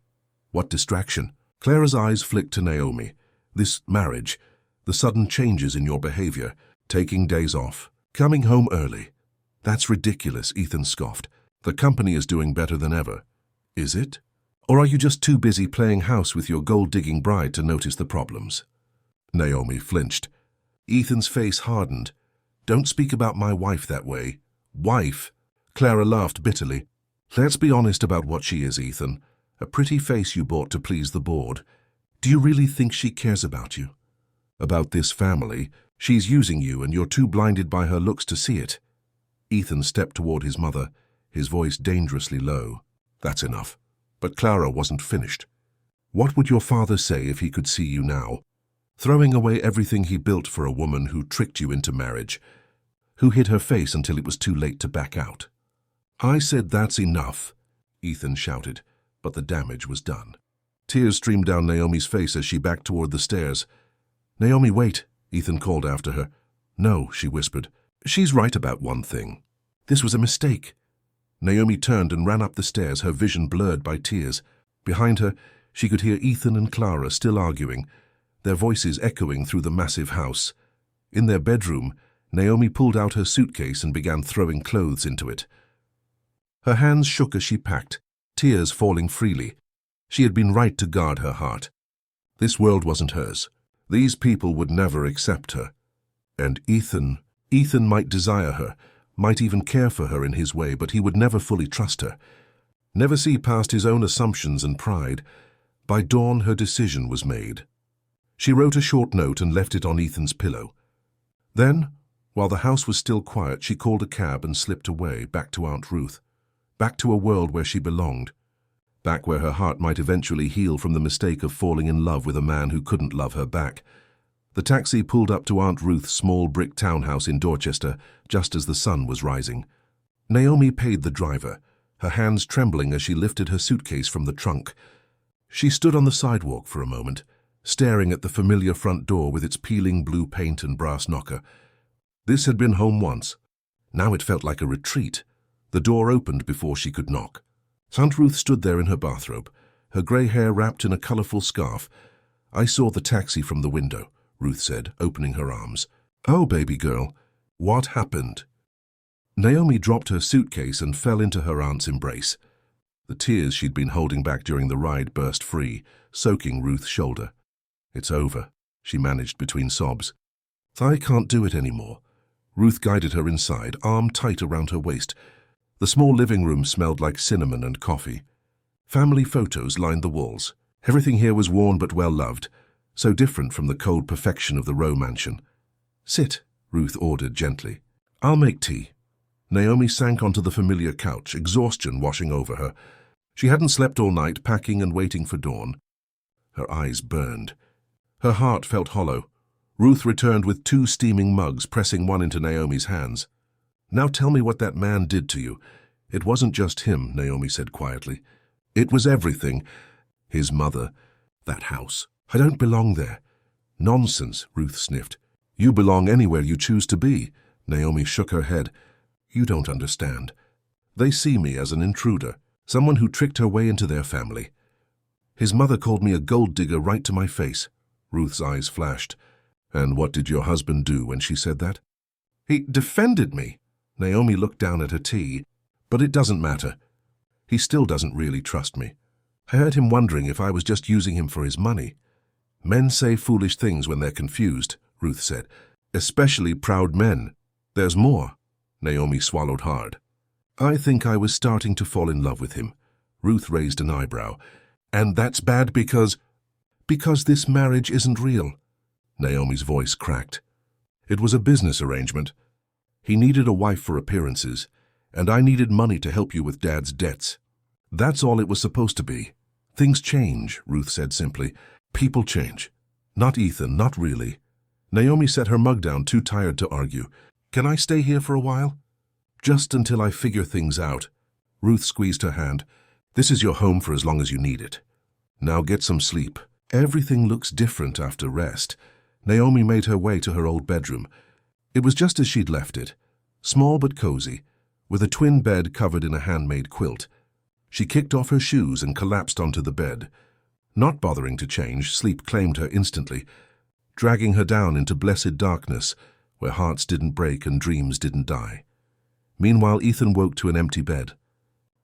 "What distraction?" Clara's eyes flicked to Naomi. "This marriage, the sudden changes in your behavior, taking days off, coming home early." "That's ridiculous," Ethan scoffed. "The company is doing better than ever." "Is it? Or are you just too busy playing house with your gold-digging bride to notice the problems?" Naomi flinched. Ethan's face hardened. "Don't speak about my wife that way." "Wife?" Clara laughed bitterly. "Let's be honest about what she is, Ethan. A pretty face you bought to please the board. Do you really think she cares about you? About this family? She's using you and you're too blinded by her looks to see it." Ethan stepped toward his mother, his voice dangerously low. "That's enough." But Clara wasn't finished. "What would your father say if he could see you now? Throwing away everything he built for a woman who tricked you into marriage, who hid her face until it was too late to back out." "I said that's enough," Ethan shouted, but the damage was done. Tears streamed down Naomi's face as she backed toward the stairs. "Naomi, wait," Ethan called after her. "No," she whispered. "She's right about one thing. This was a mistake." Naomi turned and ran up the stairs, her vision blurred by tears. Behind her, she could hear Ethan and Clara still arguing, their voices echoing through the massive house. In their bedroom, Naomi pulled out her suitcase and began throwing clothes into it. Her hands shook as she packed, tears falling freely. She had been right to guard her heart. This world wasn't hers. These people would never accept her. And Ethan might desire her, might even care for her in his way, but he would never fully trust her, never see past his own assumptions and pride. By dawn, her decision was made. She wrote a short note and left it on Ethan's pillow. Then, while the house was still quiet, she called a cab and slipped away, back to Aunt Ruth, back to a world where she belonged, back where her heart might eventually heal from the mistake of falling in love with a man who couldn't love her back. The taxi pulled up to Aunt Ruth's small brick townhouse in Dorchester just as the sun was rising. Naomi paid the driver, her hands trembling as she lifted her suitcase from the trunk. She stood on the sidewalk for a moment, staring at the familiar front door with its peeling blue paint and brass knocker. This had been home once. Now it felt like a retreat. The door opened before she could knock. Aunt Ruth stood there in her bathrobe, her grey hair wrapped in a colourful scarf. "I saw the taxi from the window," Ruth said, opening her arms. "Oh, baby girl, what happened?" Naomi dropped her suitcase and fell into her aunt's embrace. The tears she'd been holding back during the ride burst free, soaking Ruth's shoulder. "It's over," she managed between sobs. "I can't do it anymore." Ruth guided her inside, arm tight around her waist. The small living room smelled like cinnamon and coffee. Family photos lined the walls. Everything here was worn but well-loved, so different from the cold perfection of the Rowe mansion. "Sit," Ruth ordered gently. "I'll make tea." Naomi sank onto the familiar couch, exhaustion washing over her. She hadn't slept all night, packing and waiting for dawn. Her eyes burned. Her heart felt hollow. Ruth returned with 2 steaming mugs, pressing one into Naomi's hands. "Now tell me what that man did to you." "It wasn't just him," Naomi said quietly. "It was everything. His mother, that house. I don't belong there." "Nonsense," Ruth sniffed. "You belong anywhere you choose to be." Naomi shook her head. "You don't understand. They see me as an intruder, someone who tricked her way into their family. His mother called me a gold digger right to my face." Ruth's eyes flashed. "And what did your husband do when she said that?" "He defended me." Naomi looked down at her tea. "But it doesn't matter. He still doesn't really trust me. I heard him wondering if I was just using him for his money." "Men say foolish things when they're confused," Ruth said. "Especially proud men. There's more." Naomi swallowed hard. "I think I was starting to fall in love with him." Ruth raised an eyebrow. "And that's bad because this marriage isn't real." Naomi's voice cracked. "It was a business arrangement. He needed a wife for appearances, and I needed money to help you with Dad's debts. That's all it was supposed to be." "Things change," Ruth said simply. "People change. Not Ethan, not really." Naomi set her mug down, too tired to argue. "Can I stay here for a while?" "Just until I figure things out." Ruth squeezed her hand. "This is your home for as long as you need it. Now get some sleep. Everything looks different after rest." Naomi made her way to her old bedroom. It was just as she'd left it, small but cozy, with a twin bed covered in a handmade quilt. She kicked off her shoes and collapsed onto the bed. Not bothering to change, sleep claimed her instantly, dragging her down into blessed darkness, where hearts didn't break and dreams didn't die. Meanwhile, Ethan woke to an empty bed.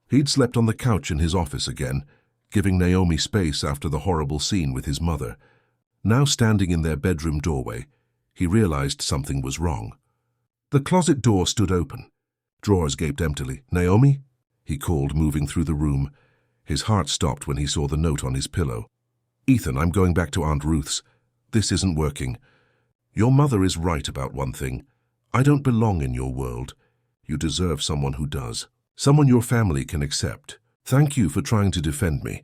He'd slept on the couch in his office again, giving Naomi space after the horrible scene with his mother. Now standing in their bedroom doorway, he realized something was wrong. The closet door stood open. Drawers gaped emptily. "Naomi?" he called, moving through the room. His heart stopped when he saw the note on his pillow. "Ethan, I'm going back to Aunt Ruth's. This isn't working. Your mother is right about one thing. I don't belong in your world. You deserve someone who does. Someone your family can accept. Thank you for trying to defend me.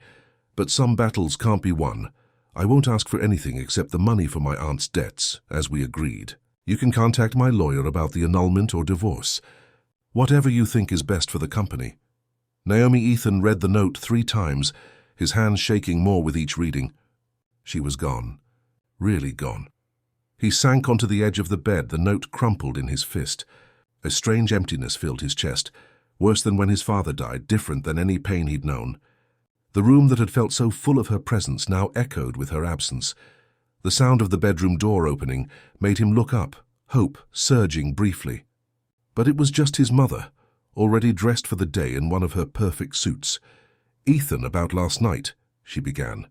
But some battles can't be won. I won't ask for anything except the money for my aunt's debts, as we agreed. You can contact my lawyer about the annulment or divorce. Whatever you think is best for the company." Naomi Ethan read the note 3 times, his hands shaking more with each reading. She was gone. Really gone. He sank onto the edge of the bed, the note crumpled in his fist. A strange emptiness filled his chest, worse than when his father died, different than any pain he'd known. The room that had felt so full of her presence now echoed with her absence. The sound of the bedroom door opening made him look up, hope surging briefly. But it was just his mother, already dressed for the day in one of her perfect suits. "Ethan, about last night," she began,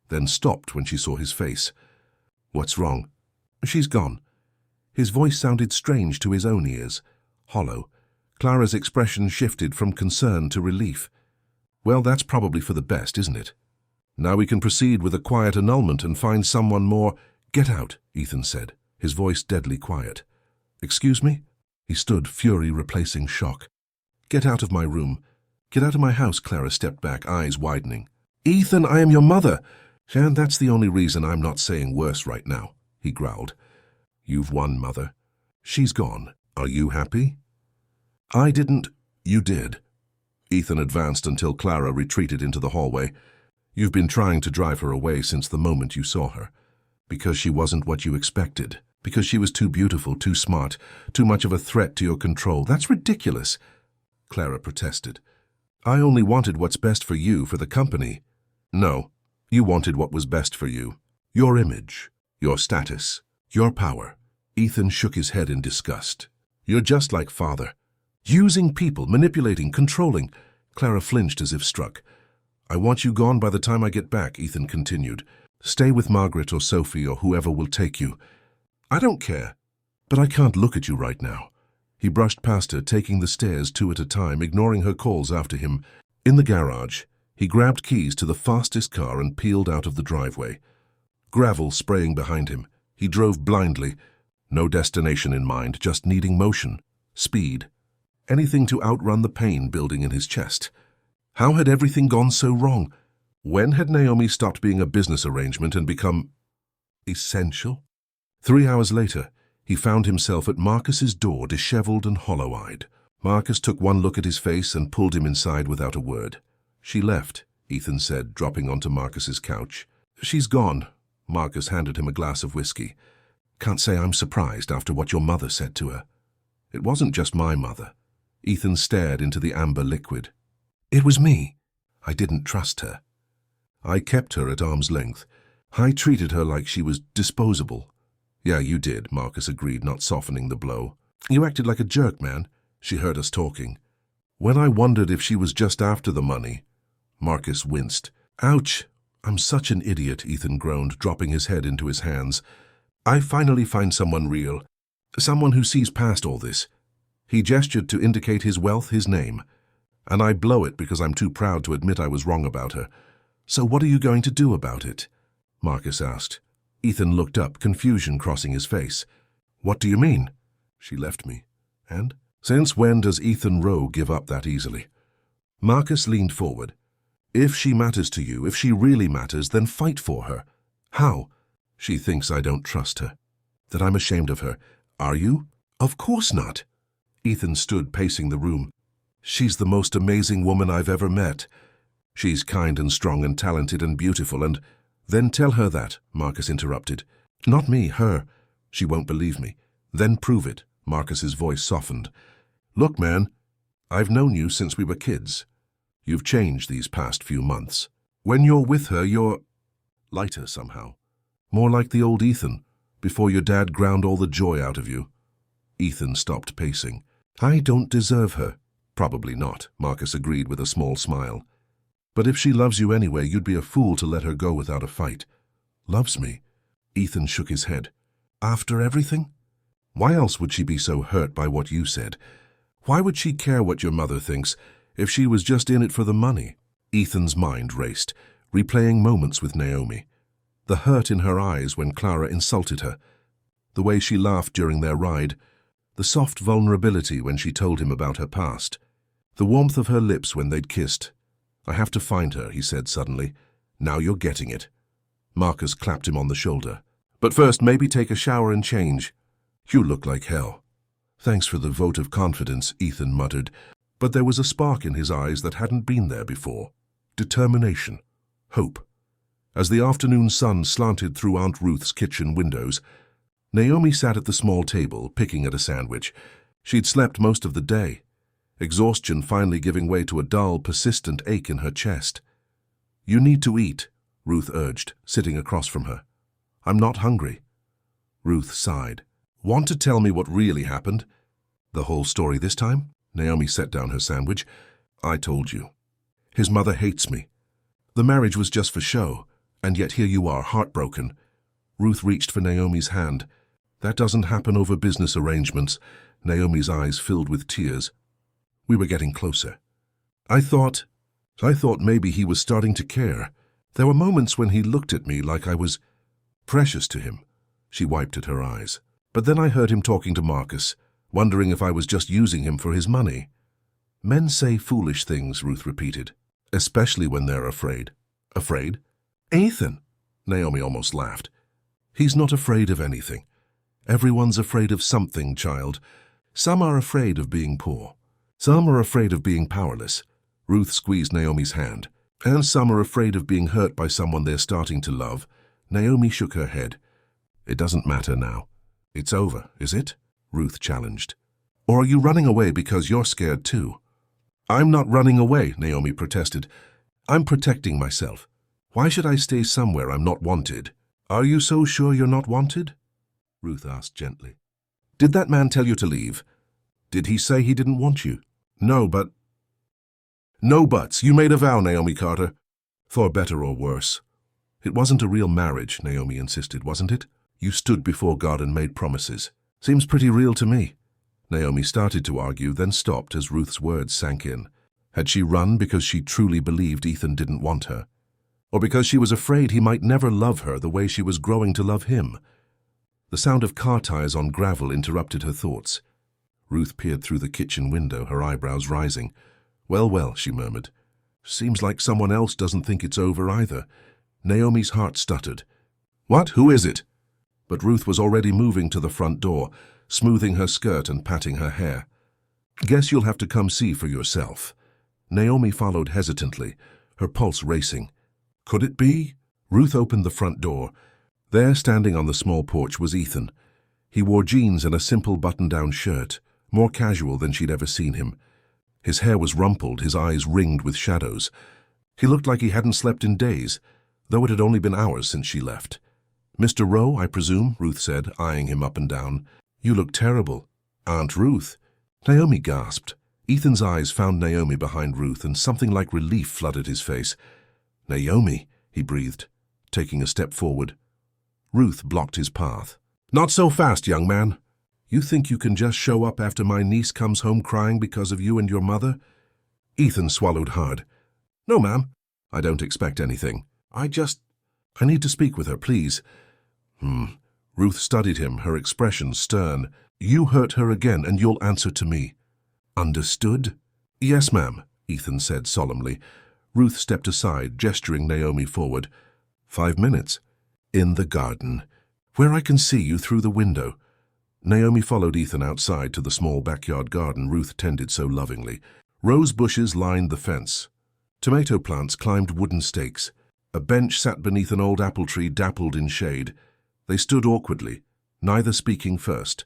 then stopped when she saw his face. "What's wrong?" "She's gone." His voice sounded strange to his own ears, hollow. Clara's expression shifted from concern to relief. "Well, that's probably for the best, isn't it? Now we can proceed with a quiet annulment and find someone more—" "Get out," Ethan said, his voice deadly quiet. "Excuse me?" He stood, fury replacing shock. "Get out of my room. Get out of my house," Clara stepped back, eyes widening. "Ethan, I am your mother." "And that's the only reason I'm not saying worse right now," he growled. "You've won, Mother. She's gone. Are you happy?" "I didn't—" "You did." Ethan advanced until Clara retreated into the hallway. "You've been trying to drive her away since the moment you saw her. Because she wasn't what you expected. Because she was too beautiful, too smart, too much of a threat to your control. That's ridiculous," Clara protested. "I only wanted what's best for you, for the company." "No, you wanted what was best for you. Your image, your status, your power." Ethan shook his head in disgust. "You're just like Father. Using people, manipulating, controlling. Clara flinched as if struck. I want you gone by the time I get back, Ethan continued. Stay with Margaret or Sophie or whoever will take you. I don't care, but I can't look at you right now. He brushed past her, taking the stairs 2 at a time, ignoring her calls after him. In the garage, he grabbed keys to the fastest car and peeled out of the driveway. Gravel spraying behind him. He drove blindly. No destination in mind, just needing motion, speed. Anything to outrun the pain building in his chest. How had everything gone so wrong? When had Naomi stopped being a business arrangement and become essential? 3 hours later, he found himself at Marcus's door, disheveled and hollow-eyed. Marcus took one look at his face and pulled him inside without a word. She left, Ethan said, dropping onto Marcus's couch. She's gone. Marcus handed him a glass of whiskey. Can't say I'm surprised after what your mother said to her. It wasn't just my mother. Ethan stared into the amber liquid. It was me. I didn't trust her. I kept her at arm's length. I treated her like she was disposable. Yeah, you did, Marcus agreed, not softening the blow. You acted like a jerk, man. She heard us talking. When I wondered if she was just after the money, Marcus winced. Ouch! I'm such an idiot, Ethan groaned, dropping his head into his hands. I finally find someone real. Someone who sees past all this. He gestured to indicate his wealth, his name. And I blow it because I'm too proud to admit I was wrong about her. So what are you going to do about it? Marcus asked. Ethan looked up, confusion crossing his face. What do you mean? She left me. And? Since when does Ethan Rowe give up that easily? Marcus leaned forward. If she matters to you, if she really matters, then fight for her. How? She thinks I don't trust her. That I'm ashamed of her. Are you? Of course not. Ethan stood pacing the room. She's the most amazing woman I've ever met. She's kind and strong and talented and beautiful and... Then tell her that, Marcus interrupted. Not me, her. She won't believe me. Then prove it, Marcus's voice softened. Look, man, I've known you since we were kids. You've changed these past few months. When you're with her, you're lighter somehow. More like the old Ethan, before your dad ground all the joy out of you. Ethan stopped pacing. I don't deserve her. Probably not, Marcus agreed with a small smile. But if she loves you anyway, you'd be a fool to let her go without a fight. Loves me? Ethan shook his head. After everything? Why else would she be so hurt by what you said? Why would she care what your mother thinks if she was just in it for the money? Ethan's mind raced, replaying moments with Naomi. The hurt in her eyes when Clara insulted her. The way she laughed during their ride. The soft vulnerability when she told him about her past. The warmth of her lips when they'd kissed. I have to find her, he said suddenly. Now you're getting it. Marcus clapped him on the shoulder. But first, maybe take a shower and change. You look like hell. Thanks for the vote of confidence, Ethan muttered. But there was a spark in his eyes that hadn't been there before. Determination. Hope. As the afternoon sun slanted through Aunt Ruth's kitchen windows, Naomi sat at the small table, picking at a sandwich. She'd slept most of the day. Exhaustion finally giving way to a dull, persistent ache in her chest. You need to eat, Ruth urged, sitting across from her. I'm not hungry. Ruth sighed. Want to tell me what really happened? The whole story this time? Naomi set down her sandwich. I told you. His mother hates me. The marriage was just for show, and yet here you are, heartbroken. Ruth reached for Naomi's hand. That doesn't happen over business arrangements. Naomi's eyes filled with tears. We were getting closer. I thought maybe he was starting to care. There were moments when he looked at me like I was precious to him. She wiped at her eyes. But then I heard him talking to Marcus, wondering if I was just using him for his money. Men say foolish things, Ruth repeated, especially when they're afraid. Afraid? Ethan! Naomi almost laughed. He's not afraid of anything. Everyone's afraid of something, child. Some are afraid of being poor. Some are afraid of being powerless. Ruth squeezed Naomi's hand. And some are afraid of being hurt by someone they're starting to love. Naomi shook her head. It doesn't matter now. It's over, is it? Ruth challenged. Or are you running away because you're scared too? I'm not running away, Naomi protested. I'm protecting myself. Why should I stay somewhere I'm not wanted? Are you so sure you're not wanted? Ruth asked gently. Did that man tell you to leave? Did he say he didn't want you? No, but... No buts. You made a vow, Naomi Carter. For better or worse. It wasn't a real marriage, Naomi insisted, wasn't it? You stood before God and made promises. Seems pretty real to me. Naomi started to argue, then stopped as Ruth's words sank in. Had she run because she truly believed Ethan didn't want her? Or because she was afraid he might never love her the way she was growing to love him? The sound of car tires on gravel interrupted her thoughts. Ruth peered through the kitchen window, her eyebrows rising. Well, well, she murmured. Seems like someone else doesn't think it's over either. Naomi's heart stuttered. What? Who is it? But Ruth was already moving to the front door, smoothing her skirt and patting her hair. Guess you'll have to come see for yourself. Naomi followed hesitantly, her pulse racing. Could it be? Ruth opened the front door. There, standing on the small porch, was Ethan. He wore jeans and a simple button-down shirt, more casual than she'd ever seen him. His hair was rumpled, his eyes ringed with shadows. He looked like he hadn't slept in days, though it had only been hours since she left. Mr. Rowe, I presume, Ruth said, eyeing him up and down. You look terrible. Aunt Ruth. Naomi gasped. Ethan's eyes found Naomi behind Ruth, and something like relief flooded his face. Naomi, he breathed, taking a step forward. Ruth blocked his path. Not so fast, young man. You think you can just show up after my niece comes home crying because of you and your mother? Ethan swallowed hard. No, ma'am. I don't expect anything. I need to speak with her, please. Ruth studied him, her expression stern. You hurt her again, and you'll answer to me. Understood? Yes, ma'am, Ethan said solemnly. Ruth stepped aside, gesturing Naomi forward. 5 minutes. In the garden, where I can see you through the window. Naomi followed Ethan outside to the small backyard garden Ruth tended so lovingly. Rose bushes lined the fence. Tomato plants climbed wooden stakes. A bench sat beneath an old apple tree dappled in shade. They stood awkwardly, neither speaking first.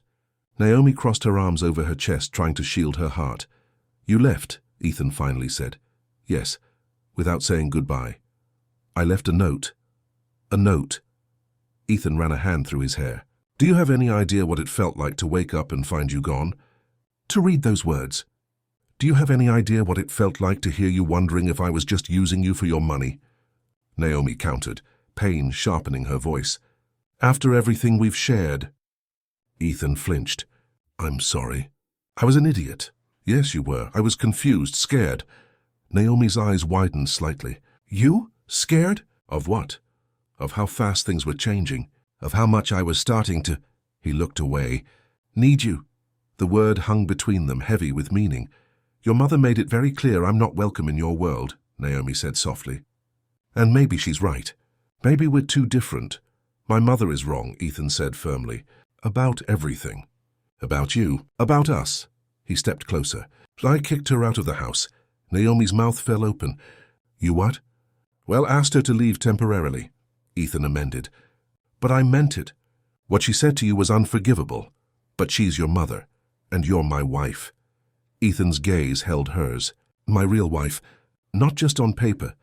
Naomi crossed her arms over her chest, trying to shield her heart. You left, Ethan finally said. Yes, without saying goodbye. I left a note. A note. Ethan ran a hand through his hair. Do you have any idea what it felt like to wake up and find you gone? To read those words. Do you have any idea what it felt like to hear you wondering if I was just using you for your money? Naomi countered, pain sharpening her voice. After everything we've shared. Ethan flinched. I'm sorry. I was an idiot. Yes, you were. I was confused, scared. Naomi's eyes widened slightly. You? Scared? Of what? Of how fast things were changing. Of how much I was starting to... He looked away. Need you. The word hung between them, heavy with meaning. Your mother made it very clear I'm not welcome in your world, Naomi said softly. And maybe she's right. Maybe we're too different. My mother is wrong, Ethan said firmly. About everything. About you. About us. He stepped closer. I kicked her out of the house. Naomi's mouth fell open. You what? Well, asked her to leave temporarily, Ethan amended. But I meant it. What she said to you was unforgivable. But she's your mother, and you're my wife. Ethan's gaze held hers. My real wife. Not just on paper.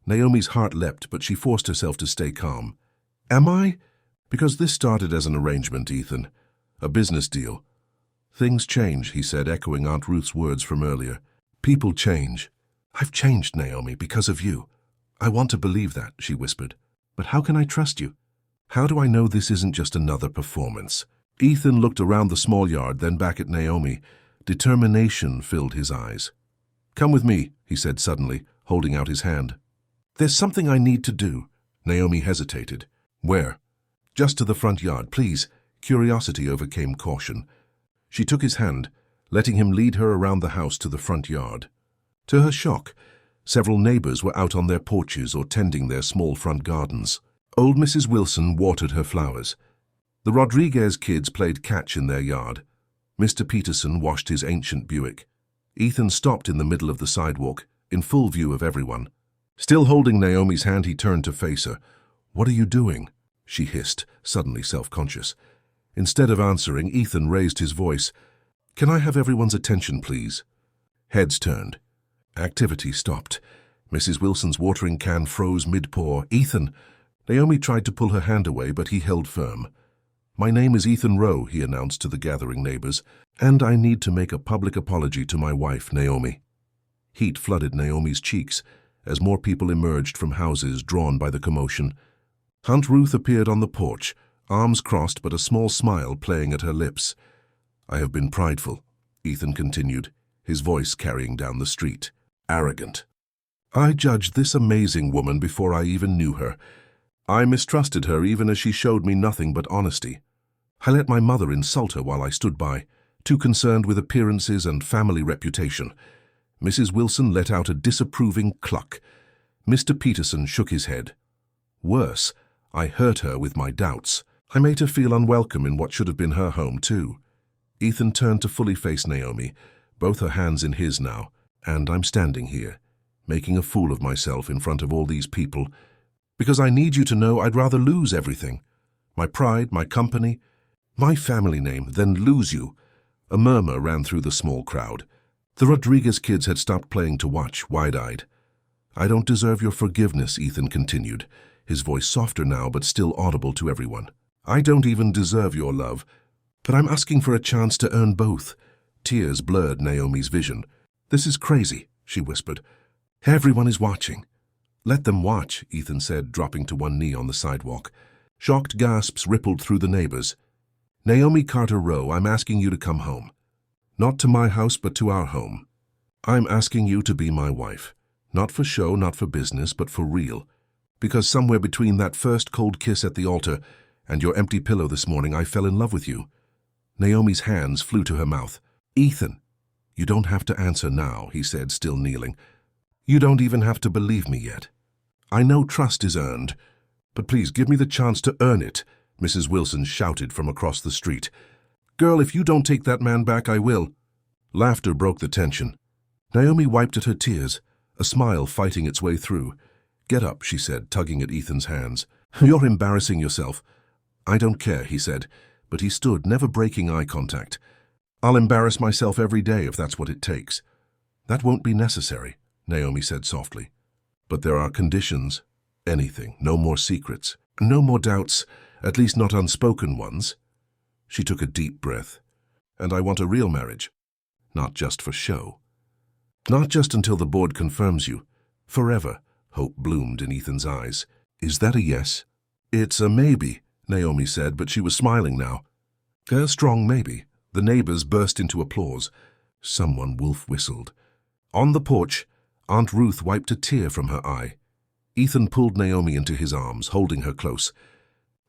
Naomi's heart leapt, but she forced herself to stay calm. Am I? Because this started as an arrangement, Ethan. A business deal. Things change, he said, echoing Aunt Ruth's words from earlier. People change. I've changed, Naomi, because of you. I want to believe that, she whispered. But how can I trust you? How do I know this isn't just another performance? Ethan looked around the small yard, then back at Naomi. Determination filled his eyes. Come with me, he said suddenly, holding out his hand. There's something I need to do. Naomi hesitated. Where? Just to the front yard, please. Curiosity overcame caution. She took his hand, letting him lead her around the house to the front yard. To her shock, several neighbors were out on their porches or tending their small front gardens. Old Mrs. Wilson watered her flowers. The Rodriguez kids played catch in their yard. Mr. Peterson washed his ancient Buick. Ethan stopped in the middle of the sidewalk, in full view of everyone. Still holding Naomi's hand, he turned to face her. What are you doing? She hissed, suddenly self-conscious. Instead of answering, Ethan raised his voice. Can I have everyone's attention, please? Heads turned. Activity stopped. Mrs. Wilson's watering can froze mid-pour. Ethan! Naomi tried to pull her hand away, but he held firm. "My name is Ethan Rowe," he announced to the gathering neighbors, "and I need to make a public apology to my wife, Naomi." Heat flooded Naomi's cheeks as more people emerged from houses drawn by the commotion. Aunt Ruth appeared on the porch, arms crossed but a small smile playing at her lips. "I have been prideful," Ethan continued, his voice carrying down the street. "Arrogant. I judged this amazing woman before I even knew her. I mistrusted her even as she showed me nothing but honesty. I let my mother insult her while I stood by, too concerned with appearances and family reputation." Mrs. Wilson let out a disapproving cluck. Mr. Peterson shook his head. "Worse, I hurt her with my doubts. I made her feel unwelcome in what should have been her home, too." Ethan turned to fully face Naomi, both her hands in his now. "And I'm standing here, making a fool of myself in front of all these people, because I need you to know I'd rather lose everything. My pride, my company, my family name, than lose you." A murmur ran through the small crowd. The Rodriguez kids had stopped playing to watch, wide-eyed. "I don't deserve your forgiveness," Ethan continued, his voice softer now but still audible to everyone. "I don't even deserve your love, but I'm asking for a chance to earn both." Tears blurred Naomi's vision. "This is crazy," she whispered. "Everyone is watching." "Let them watch," Ethan said, dropping to one knee on the sidewalk. Shocked gasps rippled through the neighbors. "Naomi Carter Rowe, I'm asking you to come home. Not to my house, but to our home. I'm asking you to be my wife. Not for show, not for business, but for real. Because somewhere between that first cold kiss at the altar and your empty pillow this morning, I fell in love with you." Naomi's hands flew to her mouth. "Ethan, you don't have to answer now," he said, still kneeling. "You don't even have to believe me yet. I know trust is earned, but please give me the chance to earn it," Mrs. Wilson shouted from across the street. "Girl, if you don't take that man back, I will." Laughter broke the tension. Naomi wiped at her tears, a smile fighting its way through. "Get up," she said, tugging at Ethan's hands. "You're embarrassing yourself." "I don't care," he said, but he stood, never breaking eye contact. "I'll embarrass myself every day if that's what it takes." "That won't be necessary," Naomi said softly. "But there are conditions. Anything. No more secrets. No more doubts, at least not unspoken ones." She took a deep breath. "And I want a real marriage. Not just for show. Not just until the board confirms you. Forever." Hope bloomed in Ethan's eyes. "Is that a yes?" "It's a maybe," Naomi said, but she was smiling now. "A strong maybe." The neighbors burst into applause. Someone wolf whistled. On the porch, Aunt Ruth wiped a tear from her eye. Ethan pulled Naomi into his arms, holding her close.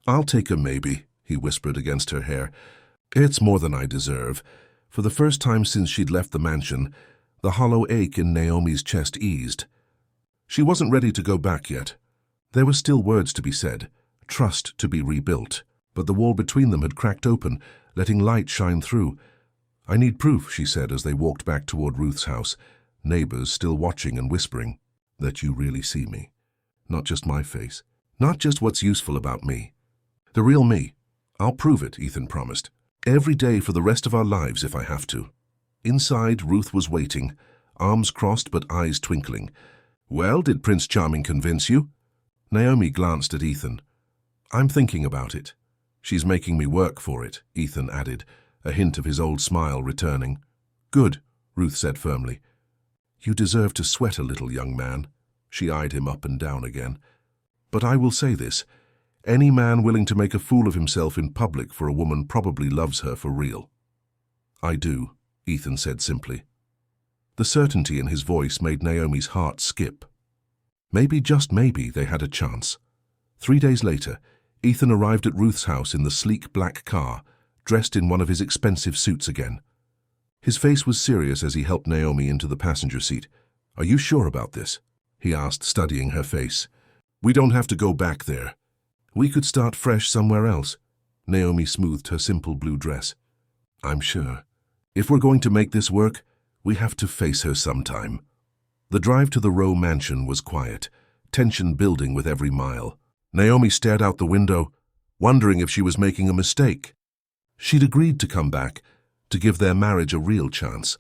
"I'll take a maybe," he whispered against her hair. "It's more than I deserve." For the first time since she'd left the mansion, the hollow ache in Naomi's chest eased. She wasn't ready to go back yet. There were still words to be said, trust to be rebuilt, but the wall between them had cracked open, letting light shine through. "I need proof," she said as they walked back toward Ruth's house, neighbors still watching and whispering, "that you really see me. Not just my face. Not just what's useful about me. The real me. I'll prove it," Ethan promised. "Every day for the rest of our lives if I have to." Inside, Ruth was waiting, arms crossed but eyes twinkling. "Well, did Prince Charming convince you?" Naomi glanced at Ethan. "I'm thinking about it." "She's making me work for it," Ethan added, a hint of his old smile returning. "Good," Ruth said firmly. "You deserve to sweat a little, young man." She eyed him up and down again. "But I will say this. Any man willing to make a fool of himself in public for a woman probably loves her for real." "I do," Ethan said simply. The certainty in his voice made Naomi's heart skip. Maybe, just maybe, they had a chance. 3 days later, Ethan arrived at Ruth's house in the sleek black car, dressed in one of his expensive suits again. His face was serious as he helped Naomi into the passenger seat. "Are you sure about this?" he asked, studying her face. "We don't have to go back there. We could start fresh somewhere else." Naomi smoothed her simple blue dress. "I'm sure. If we're going to make this work, we have to face her sometime." The drive to the Rowe mansion was quiet, tension building with every mile. Naomi stared out the window, wondering if she was making a mistake. She'd agreed to come back, to give their marriage a real chance.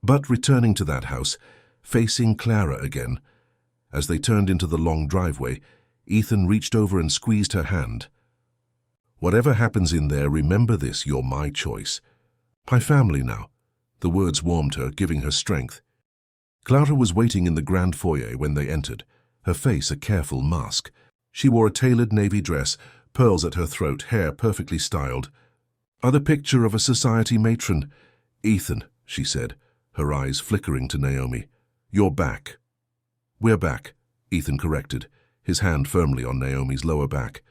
But returning to that house, facing Clara again, as they turned into the long driveway, Ethan reached over and squeezed her hand. Whatever happens in there, remember this, you're my choice. My family now. The words warmed her, giving her strength. Clara was waiting in the grand foyer when they entered, her face a careful mask. She wore a tailored navy dress, pearls at her throat, hair perfectly styled. "The picture of a society matron." "Ethan," she said, her eyes flickering to Naomi. "You're back." "We're back," Ethan corrected, his hand firmly on Naomi's lower back.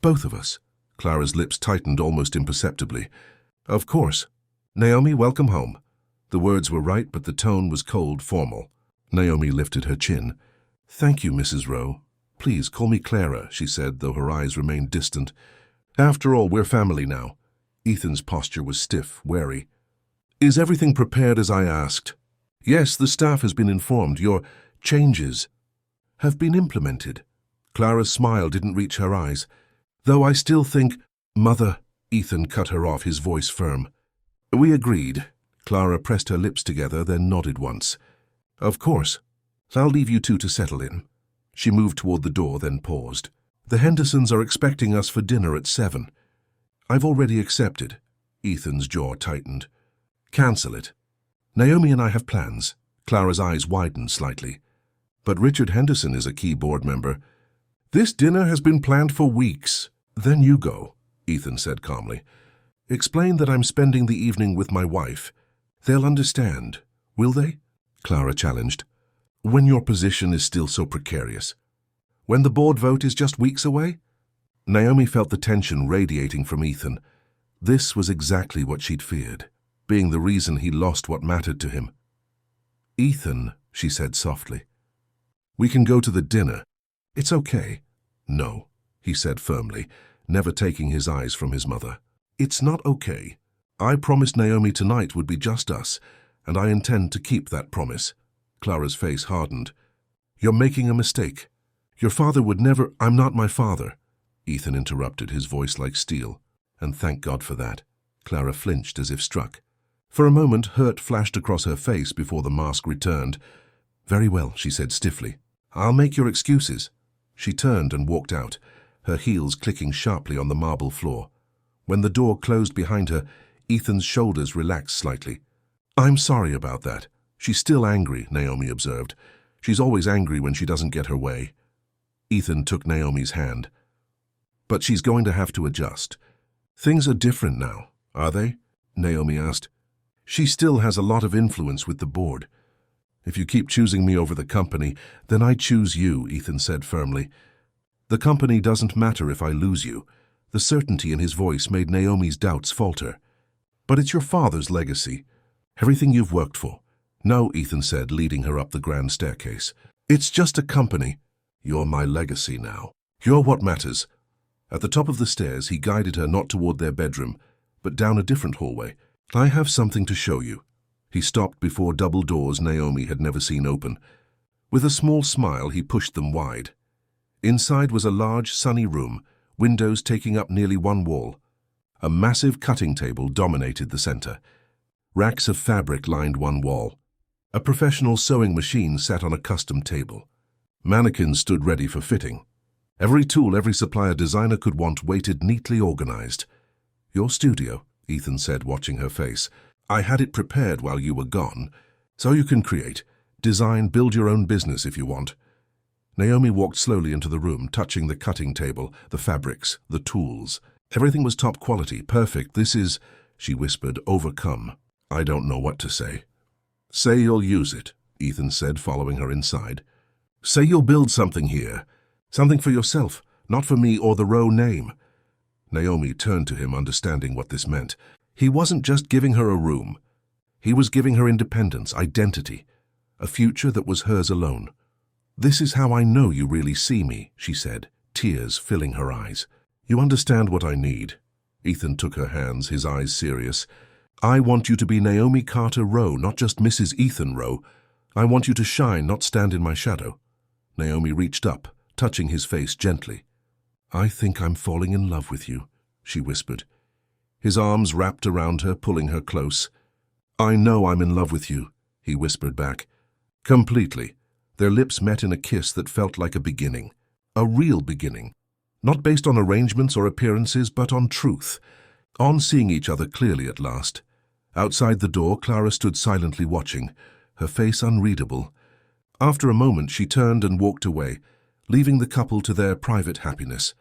"Both of us." Clara's lips tightened almost imperceptibly. "Of course. Naomi, welcome home." The words were right, but the tone was cold, formal. Naomi lifted her chin. "Thank you, Mrs. Rowe. Please call me Clara," she said, though her eyes remained distant. "After all, we're family now." Ethan's posture was stiff, wary. "Is everything prepared as I asked?" "Yes, the staff has been informed. Your changes have been implemented." Clara's smile didn't reach her eyes. "Though I still think—" "Mother," Ethan cut her off, his voice firm. "We agreed." Clara pressed her lips together, then nodded once. "Of course. I'll leave you two to settle in." She moved toward the door, then paused. "The Hendersons are expecting us for dinner at 7. "I've already accepted." Ethan's jaw tightened. "Cancel it. Naomi and I have plans." Clara's eyes widened slightly. "But Richard Henderson is a key board member." "This dinner has been planned for weeks." "Then you go," Ethan said calmly. "Explain that I'm spending the evening with my wife. They'll understand, will they?" Clara challenged. "When your position is still so precarious? When the board vote is just weeks away?" Naomi felt the tension radiating from Ethan. This was exactly what she'd feared, being the reason he lost what mattered to him. "Ethan," she said softly, "we can go to the dinner. It's okay." "No," he said firmly, never taking his eyes from his mother. "It's not okay. I promised Naomi tonight would be just us, and I intend to keep that promise." Clara's face hardened. "You're making a mistake. Your father would never—" "I'm not my father," Ethan interrupted, his voice like steel. "And thank God for that." Clara flinched as if struck. For a moment, hurt flashed across her face before the mask returned. "Very well," she said stiffly. "I'll make your excuses." She turned and walked out, her heels clicking sharply on the marble floor. When the door closed behind her, Ethan's shoulders relaxed slightly. "I'm sorry about that." "She's still angry," Naomi observed. "She's always angry when she doesn't get her way." Ethan took Naomi's hand. "But she's going to have to adjust." "Things are different now, are they?" Naomi asked. "She still has a lot of influence with the board." "If you keep choosing me over the company, then I choose you," Ethan said firmly. "The company doesn't matter if I lose you." The certainty in his voice made Naomi's doubts falter. "But it's your father's legacy. Everything you've worked for." "No," Ethan said, leading her up the grand staircase. "It's just a company." "You're my legacy now. You're what matters." At the top of the stairs, he guided her not toward their bedroom, but down a different hallway. "I have something to show you." He stopped before double doors Naomi had never seen open. With a small smile, he pushed them wide. Inside was a large, sunny room, windows taking up nearly one wall. A massive cutting table dominated the center. Racks of fabric lined one wall. A professional sewing machine sat on a custom table. Mannequins stood ready for fitting. Every tool every supplier designer could want waited neatly organized. "Your studio," Ethan said, watching her face. "I had it prepared while you were gone, so you can create, design, build your own business if you want." Naomi walked slowly into the room, touching the cutting table, the fabrics, the tools. Everything was top quality, perfect. "This is," she whispered, overcome. "I don't know what to say." "Say you'll use it," Ethan said, following her inside. "Say you'll build something here. Something for yourself, not for me or the Rowe name." Naomi turned to him, understanding what this meant. He wasn't just giving her a room. He was giving her independence, identity, a future that was hers alone. "This is how I know you really see me," she said, tears filling her eyes. "You understand what I need." Ethan took her hands, his eyes serious. "I want you to be Naomi Carter Rowe, not just Mrs. Ethan Rowe. I want you to shine, not stand in my shadow." Naomi reached up, touching his face gently. "I think I'm falling in love with you," she whispered. His arms wrapped around her, pulling her close. "I know I'm in love with you," he whispered back. "Completely." Their lips met in a kiss that felt like a beginning. A real beginning. Not based on arrangements or appearances, but on truth. On seeing each other clearly at last. Outside the door, Clara stood silently watching, her face unreadable. After a moment, she turned and walked away, leaving the couple to their private happiness.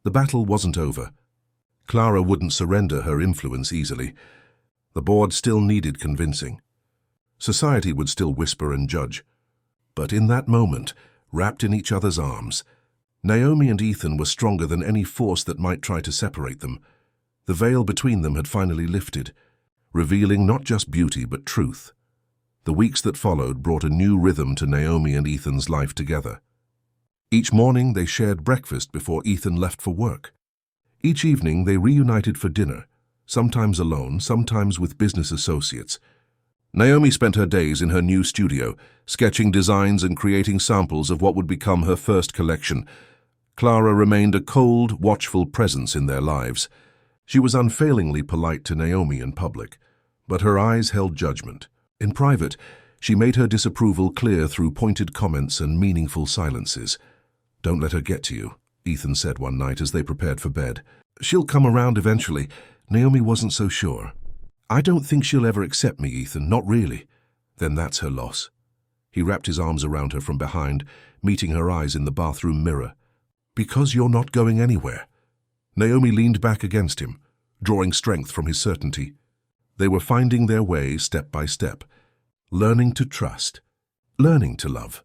The battle wasn't over. Clara wouldn't surrender her influence easily. The board still needed convincing. Society would still whisper and judge. But in that moment, wrapped in each other's arms, Naomi and Ethan were stronger than any force that might try to separate them. The veil between them had finally lifted, revealing not just beauty but truth. The weeks that followed brought a new rhythm to Naomi and Ethan's life together. Each morning they shared breakfast before Ethan left for work. Each evening they reunited for dinner, sometimes alone, sometimes with business associates. Naomi spent her days in her new studio, sketching designs and creating samples of what would become her first collection. Clara remained a cold, watchful presence in their lives. She was unfailingly polite to Naomi in public, but her eyes held judgment. In private, she made her disapproval clear through pointed comments and meaningful silences. "Don't let her get to you," Ethan said one night as they prepared for bed. "She'll come around eventually." Naomi wasn't so sure. "I don't think she'll ever accept me, Ethan, not really." "Then that's her loss." He wrapped his arms around her from behind, meeting her eyes in the bathroom mirror. "Because you're not going anywhere." Naomi leaned back against him, drawing strength from his certainty. They were finding their way step by step, learning to trust, learning to love.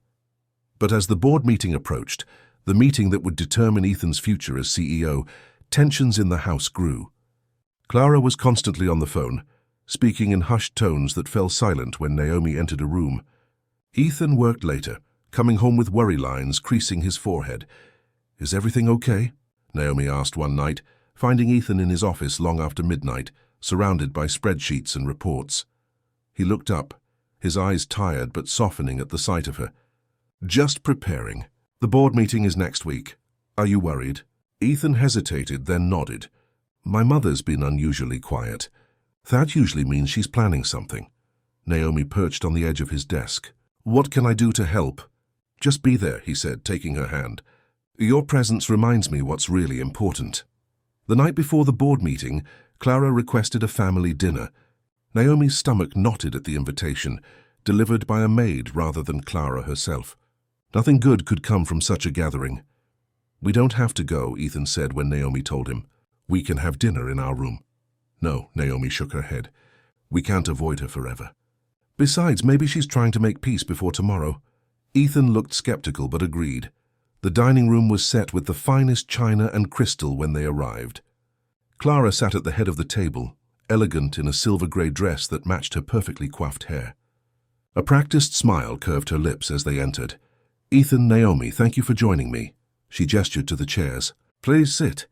But as the board meeting approached, the meeting that would determine Ethan's future as CEO, tensions in the house grew. Clara was constantly on the phone, speaking in hushed tones that fell silent when Naomi entered a room. Ethan worked later, coming home with worry lines creasing his forehead. "Is everything okay?" Naomi asked one night, finding Ethan in his office long after midnight, surrounded by spreadsheets and reports. He looked up, his eyes tired but softening at the sight of her. "Just preparing. The board meeting is next week. Are you worried?" Ethan hesitated, then nodded. "My mother's been unusually quiet. That usually means she's planning something." Naomi perched on the edge of his desk. "What can I do to help?" "Just be there," he said, taking her hand. "Your presence reminds me what's really important." The night before the board meeting, Clara requested a family dinner. Naomi's stomach knotted at the invitation, delivered by a maid rather than Clara herself. Nothing good could come from such a gathering. "We don't have to go," Ethan said when Naomi told him. "We can have dinner in our room." "No," Naomi shook her head. "We can't avoid her forever. Besides, maybe she's trying to make peace before tomorrow." Ethan looked skeptical but agreed. The dining room was set with the finest china and crystal when they arrived. Clara sat at the head of the table, elegant in a silver-grey dress that matched her perfectly coiffed hair. A practiced smile curved her lips as they entered. "Ethan, Naomi, thank you for joining me." She gestured to the chairs. "Please sit."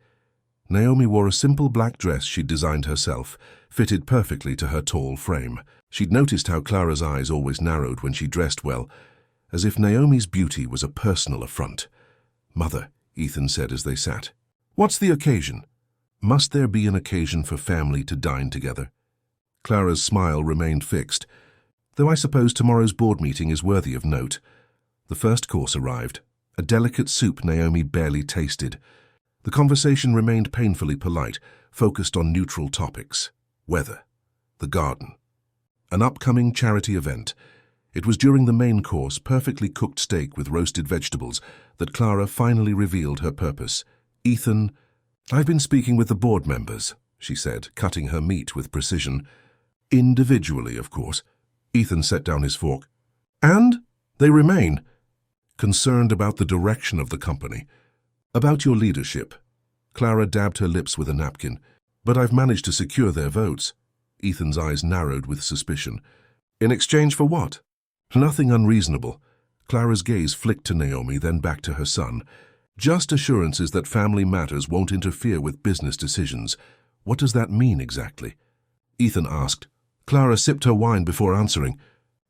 Naomi wore a simple black dress she'd designed herself, fitted perfectly to her tall frame. She'd noticed how Clara's eyes always narrowed when she dressed well, as if Naomi's beauty was a personal affront. "Mother," Ethan said as they sat. "What's the occasion?" "Must there be an occasion for family to dine together?" Clara's smile remained fixed, though I suppose tomorrow's board meeting is worthy of note. The first course arrived, a delicate soup Naomi barely tasted. The conversation remained painfully polite, focused on neutral topics: weather, the garden, an upcoming charity event. It was during the main course, perfectly cooked steak with roasted vegetables, that Clara finally revealed her purpose. "Ethan, I've been speaking with the board members," she said, cutting her meat with precision. "Individually, of course." Ethan set down his fork. "And? They remain?" "Concerned about the direction of the company. About your leadership." Clara dabbed her lips with a napkin. "But I've managed to secure their votes." Ethan's eyes narrowed with suspicion. "In exchange for what?" "Nothing unreasonable." Clara's gaze flicked to Naomi, then back to her son. "Just assurances that family matters won't interfere with business decisions. What does that mean exactly?" Ethan asked. Clara sipped her wine before answering.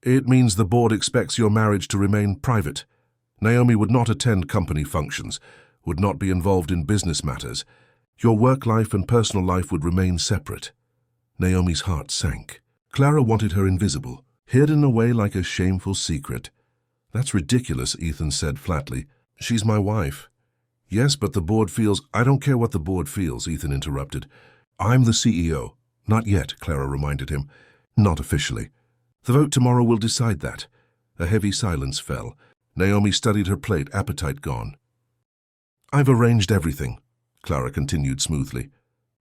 "It means the board expects your marriage to remain private. Naomi would not attend company functions, would not be involved in business matters. Your work life and personal life would remain separate." Naomi's heart sank. Clara wanted her invisible, hidden away like a shameful secret. "That's ridiculous," Ethan said flatly. "She's my wife." Yes, but the board feels— I don't care what the board feels, Ethan interrupted. I'm the CEO. Not yet, Clara reminded him. Not officially. The vote tomorrow will decide that. A heavy silence fell. Naomi studied her plate, appetite gone. I've arranged everything, Clara continued smoothly.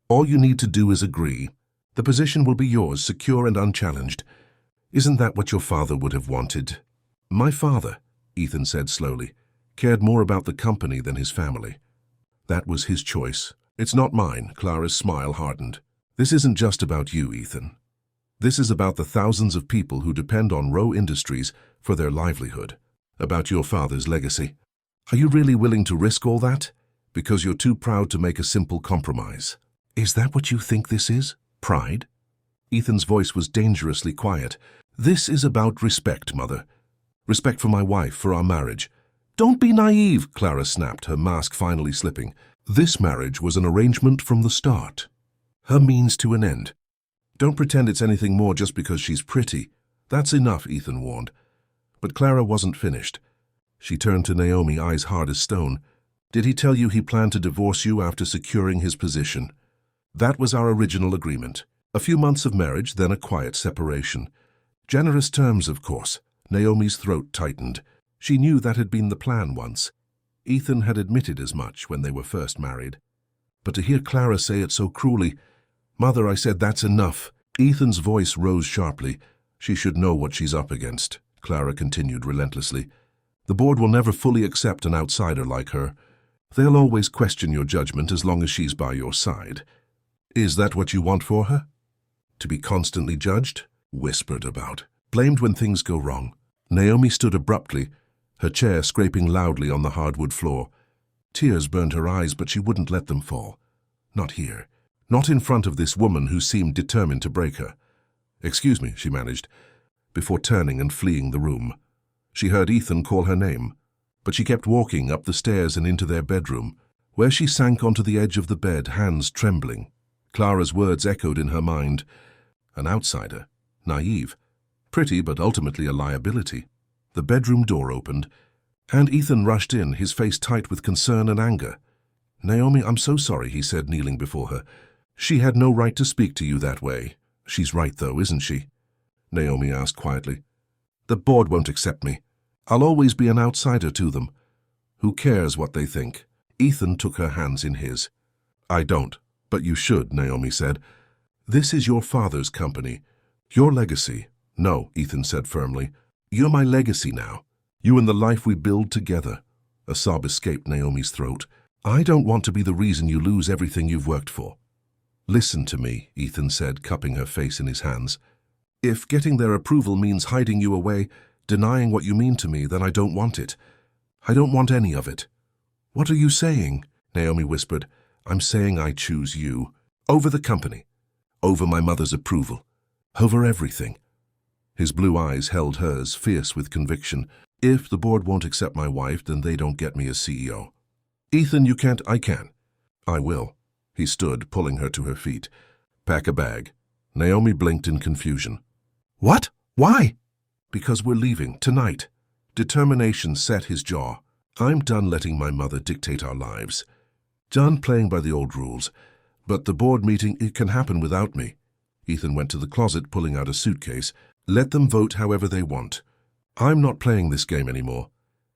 All you need to do is agree. The position will be yours, secure and unchallenged. Isn't that what your father would have wanted? My father, Ethan said slowly, cared more about the company than his family. That was his choice. It's not mine, Clara's smile hardened. This isn't just about you, Ethan. This is about the thousands of people who depend on Rowe Industries for their livelihood. About your father's legacy. Are you really willing to risk all that? Because you're too proud to make a simple compromise. Is that what you think this is? Pride? Ethan's voice was dangerously quiet. This is about respect, Mother. Respect for my wife, for our marriage. Don't be naive, Clara snapped, her mask finally slipping. This marriage was an arrangement from the start. Her means to an end. Don't pretend it's anything more just because she's pretty. That's enough, Ethan warned. But Clara wasn't finished. She turned to Naomi, eyes hard as stone. Did he tell you he planned to divorce you after securing his position? That was our original agreement. A few months of marriage, then a quiet separation. Generous terms, of course. Naomi's throat tightened. She knew that had been the plan once. Ethan had admitted as much when they were first married. But to hear Clara say it so cruelly— Mother, I said that's enough. Ethan's voice rose sharply. She should know what she's up against, Clara continued relentlessly. The board will never fully accept an outsider like her. They'll always question your judgment as long as she's by your side. Is that what you want for her? To be constantly judged? Whispered about. Blamed when things go wrong. Naomi stood abruptly, her chair scraping loudly on the hardwood floor. Tears burned her eyes, but she wouldn't let them fall. Not here. Not in front of this woman who seemed determined to break her. Excuse me, she managed, before turning and fleeing the room. She heard Ethan call her name, but she kept walking up the stairs and into their bedroom, where she sank onto the edge of the bed, hands trembling. Clara's words echoed in her mind. An outsider, naive, pretty but ultimately a liability. The bedroom door opened, and Ethan rushed in, his face tight with concern and anger. Naomi, I'm so sorry, he said, kneeling before her. She had no right to speak to you that way. She's right, though, isn't she? Naomi asked quietly. The board won't accept me. I'll always be an outsider to them. Who cares what they think? Ethan took her hands in his. I don't, but you should, Naomi said. This is your father's company. Your legacy. No, Ethan said firmly. You're my legacy now. You and the life we build together. A sob escaped Naomi's throat. I don't want to be the reason you lose everything you've worked for. Listen to me, Ethan said, cupping her face in his hands. If getting their approval means hiding you away, denying what you mean to me, then I don't want it. I don't want any of it. What are you saying? Naomi whispered. I'm saying I choose you. Over the company. Over my mother's approval. Over everything. His blue eyes held hers, fierce with conviction. If the board won't accept my wife, then they don't get me as CEO. Ethan, you can't. I can. I will. He stood, pulling her to her feet. Pack a bag. Naomi blinked in confusion. What? Why? Because we're leaving, tonight. Determination set his jaw. I'm done letting my mother dictate our lives. Done playing by the old rules. But the board meeting, it can happen without me. Ethan went to the closet, pulling out a suitcase. Let them vote however they want. I'm not playing this game anymore.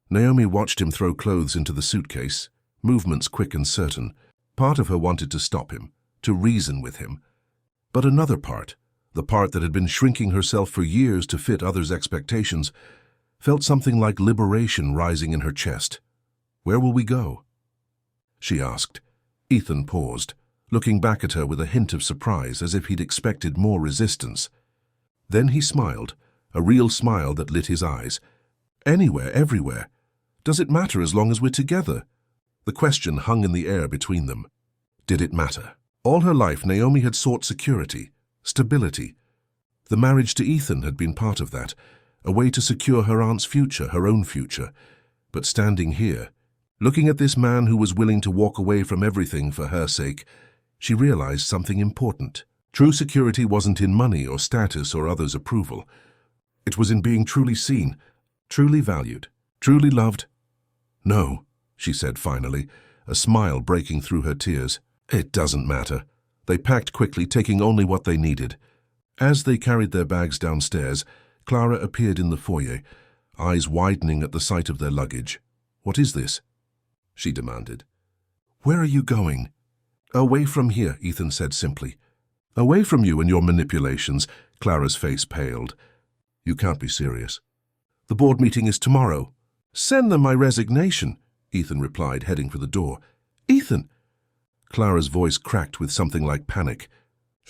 Naomi watched him throw clothes into the suitcase, movements quick and certain. Part of her wanted to stop him, to reason with him. But another part, the part that had been shrinking herself for years to fit others' expectations, felt something like liberation rising in her chest. Where will we go? She asked. Ethan paused, looking back at her with a hint of surprise, as if he'd expected more resistance. Then he smiled, a real smile that lit his eyes. Anywhere, everywhere. Does it matter as long as we're together? The question hung in the air between them. Did it matter? All her life, Naomi had sought security, stability. The marriage to Ethan had been part of that, a way to secure her aunt's future, her own future. But standing here, looking at this man who was willing to walk away from everything for her sake, she realized something important. True security wasn't in money or status or others' approval. It was in being truly seen, truly valued, truly loved. No, she said finally, a smile breaking through her tears. It doesn't matter. They packed quickly, taking only what they needed. As they carried their bags downstairs, Clara appeared in the foyer, eyes widening at the sight of their luggage. "What is this?" she demanded. "Where are you going?" "Away from here," Ethan said simply. "Away from you and your manipulations." Clara's face paled. "You can't be serious." "The board meeting is tomorrow." "Send them my resignation," Ethan replied, heading for the door. "Ethan!" Clara's voice cracked with something like panic.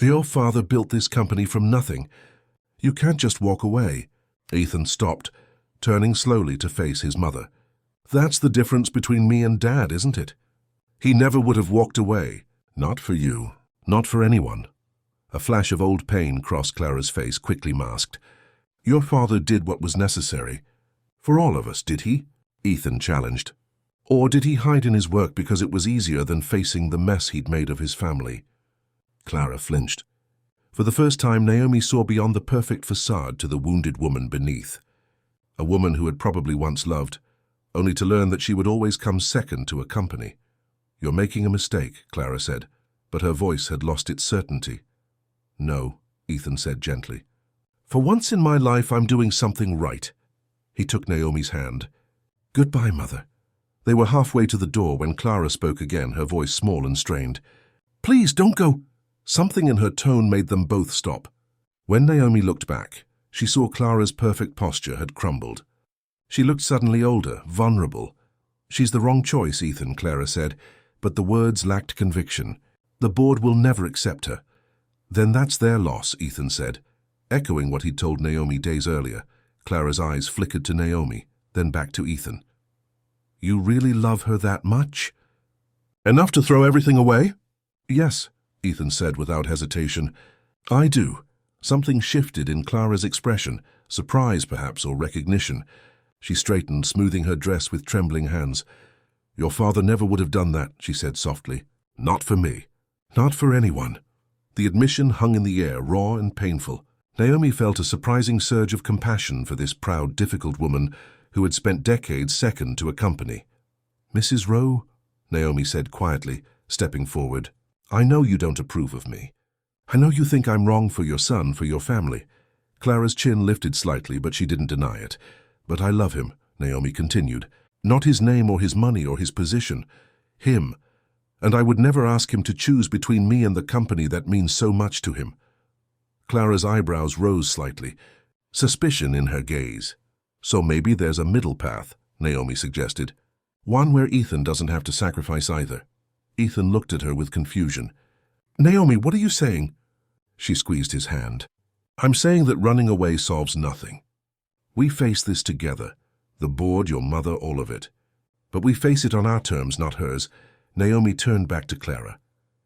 "Your father built this company from nothing. You can't just walk away." Ethan stopped, turning slowly to face his mother. "That's the difference between me and Dad, isn't it? He never would have walked away. Not for you. Not for anyone." A flash of old pain crossed Clara's face, quickly masked. "Your father did what was necessary. For all of us, did he?" Ethan challenged. "Or did he hide in his work because it was easier than facing the mess he'd made of his family?" Clara flinched. For the first time, Naomi saw beyond the perfect facade to the wounded woman beneath. A woman who had probably once loved, only to learn that she would always come second to a company. "You're making a mistake," Clara said, but her voice had lost its certainty. "No," Ethan said gently. "For once in my life, I'm doing something right." He took Naomi's hand. "Goodbye, Mother." They were halfway to the door when Clara spoke again, her voice small and strained. "Please, don't go." Something in her tone made them both stop. When Naomi looked back, she saw Clara's perfect posture had crumbled. She looked suddenly older, vulnerable. "She's the wrong choice, Ethan," Clara said, but the words lacked conviction. "The board will never accept her." "Then that's their loss," Ethan said. Echoing what he'd told Naomi days earlier, Clara's eyes flickered to Naomi, then back to Ethan. "You really love her that much?" "Enough to throw everything away?" "Yes," Ethan said without hesitation. "I do." Something shifted in Clara's expression, surprise perhaps, or recognition. She straightened, smoothing her dress with trembling hands. "Your father never would have done that," she said softly. "Not for me. Not for anyone." The admission hung in the air, raw and painful. Naomi felt a surprising surge of compassion for this proud, difficult woman who had spent decades second to a company. "Mrs. Rowe," Naomi said quietly, stepping forward, "I know you don't approve of me. I know you think I'm wrong for your son, for your family." Clara's chin lifted slightly, but she didn't deny it. "But I love him," Naomi continued. "Not his name or his money or his position. Him. And I would never ask him to choose between me and the company that means so much to him." Clara's eyebrows rose slightly, suspicion in her gaze. "So maybe there's a middle path," Naomi suggested. "One where Ethan doesn't have to sacrifice either." Ethan looked at her with confusion. "Naomi, what are you saying?" She squeezed his hand. "I'm saying that running away solves nothing. We face this together. The board, your mother, all of it. But we face it on our terms, not hers." Naomi turned back to Clara.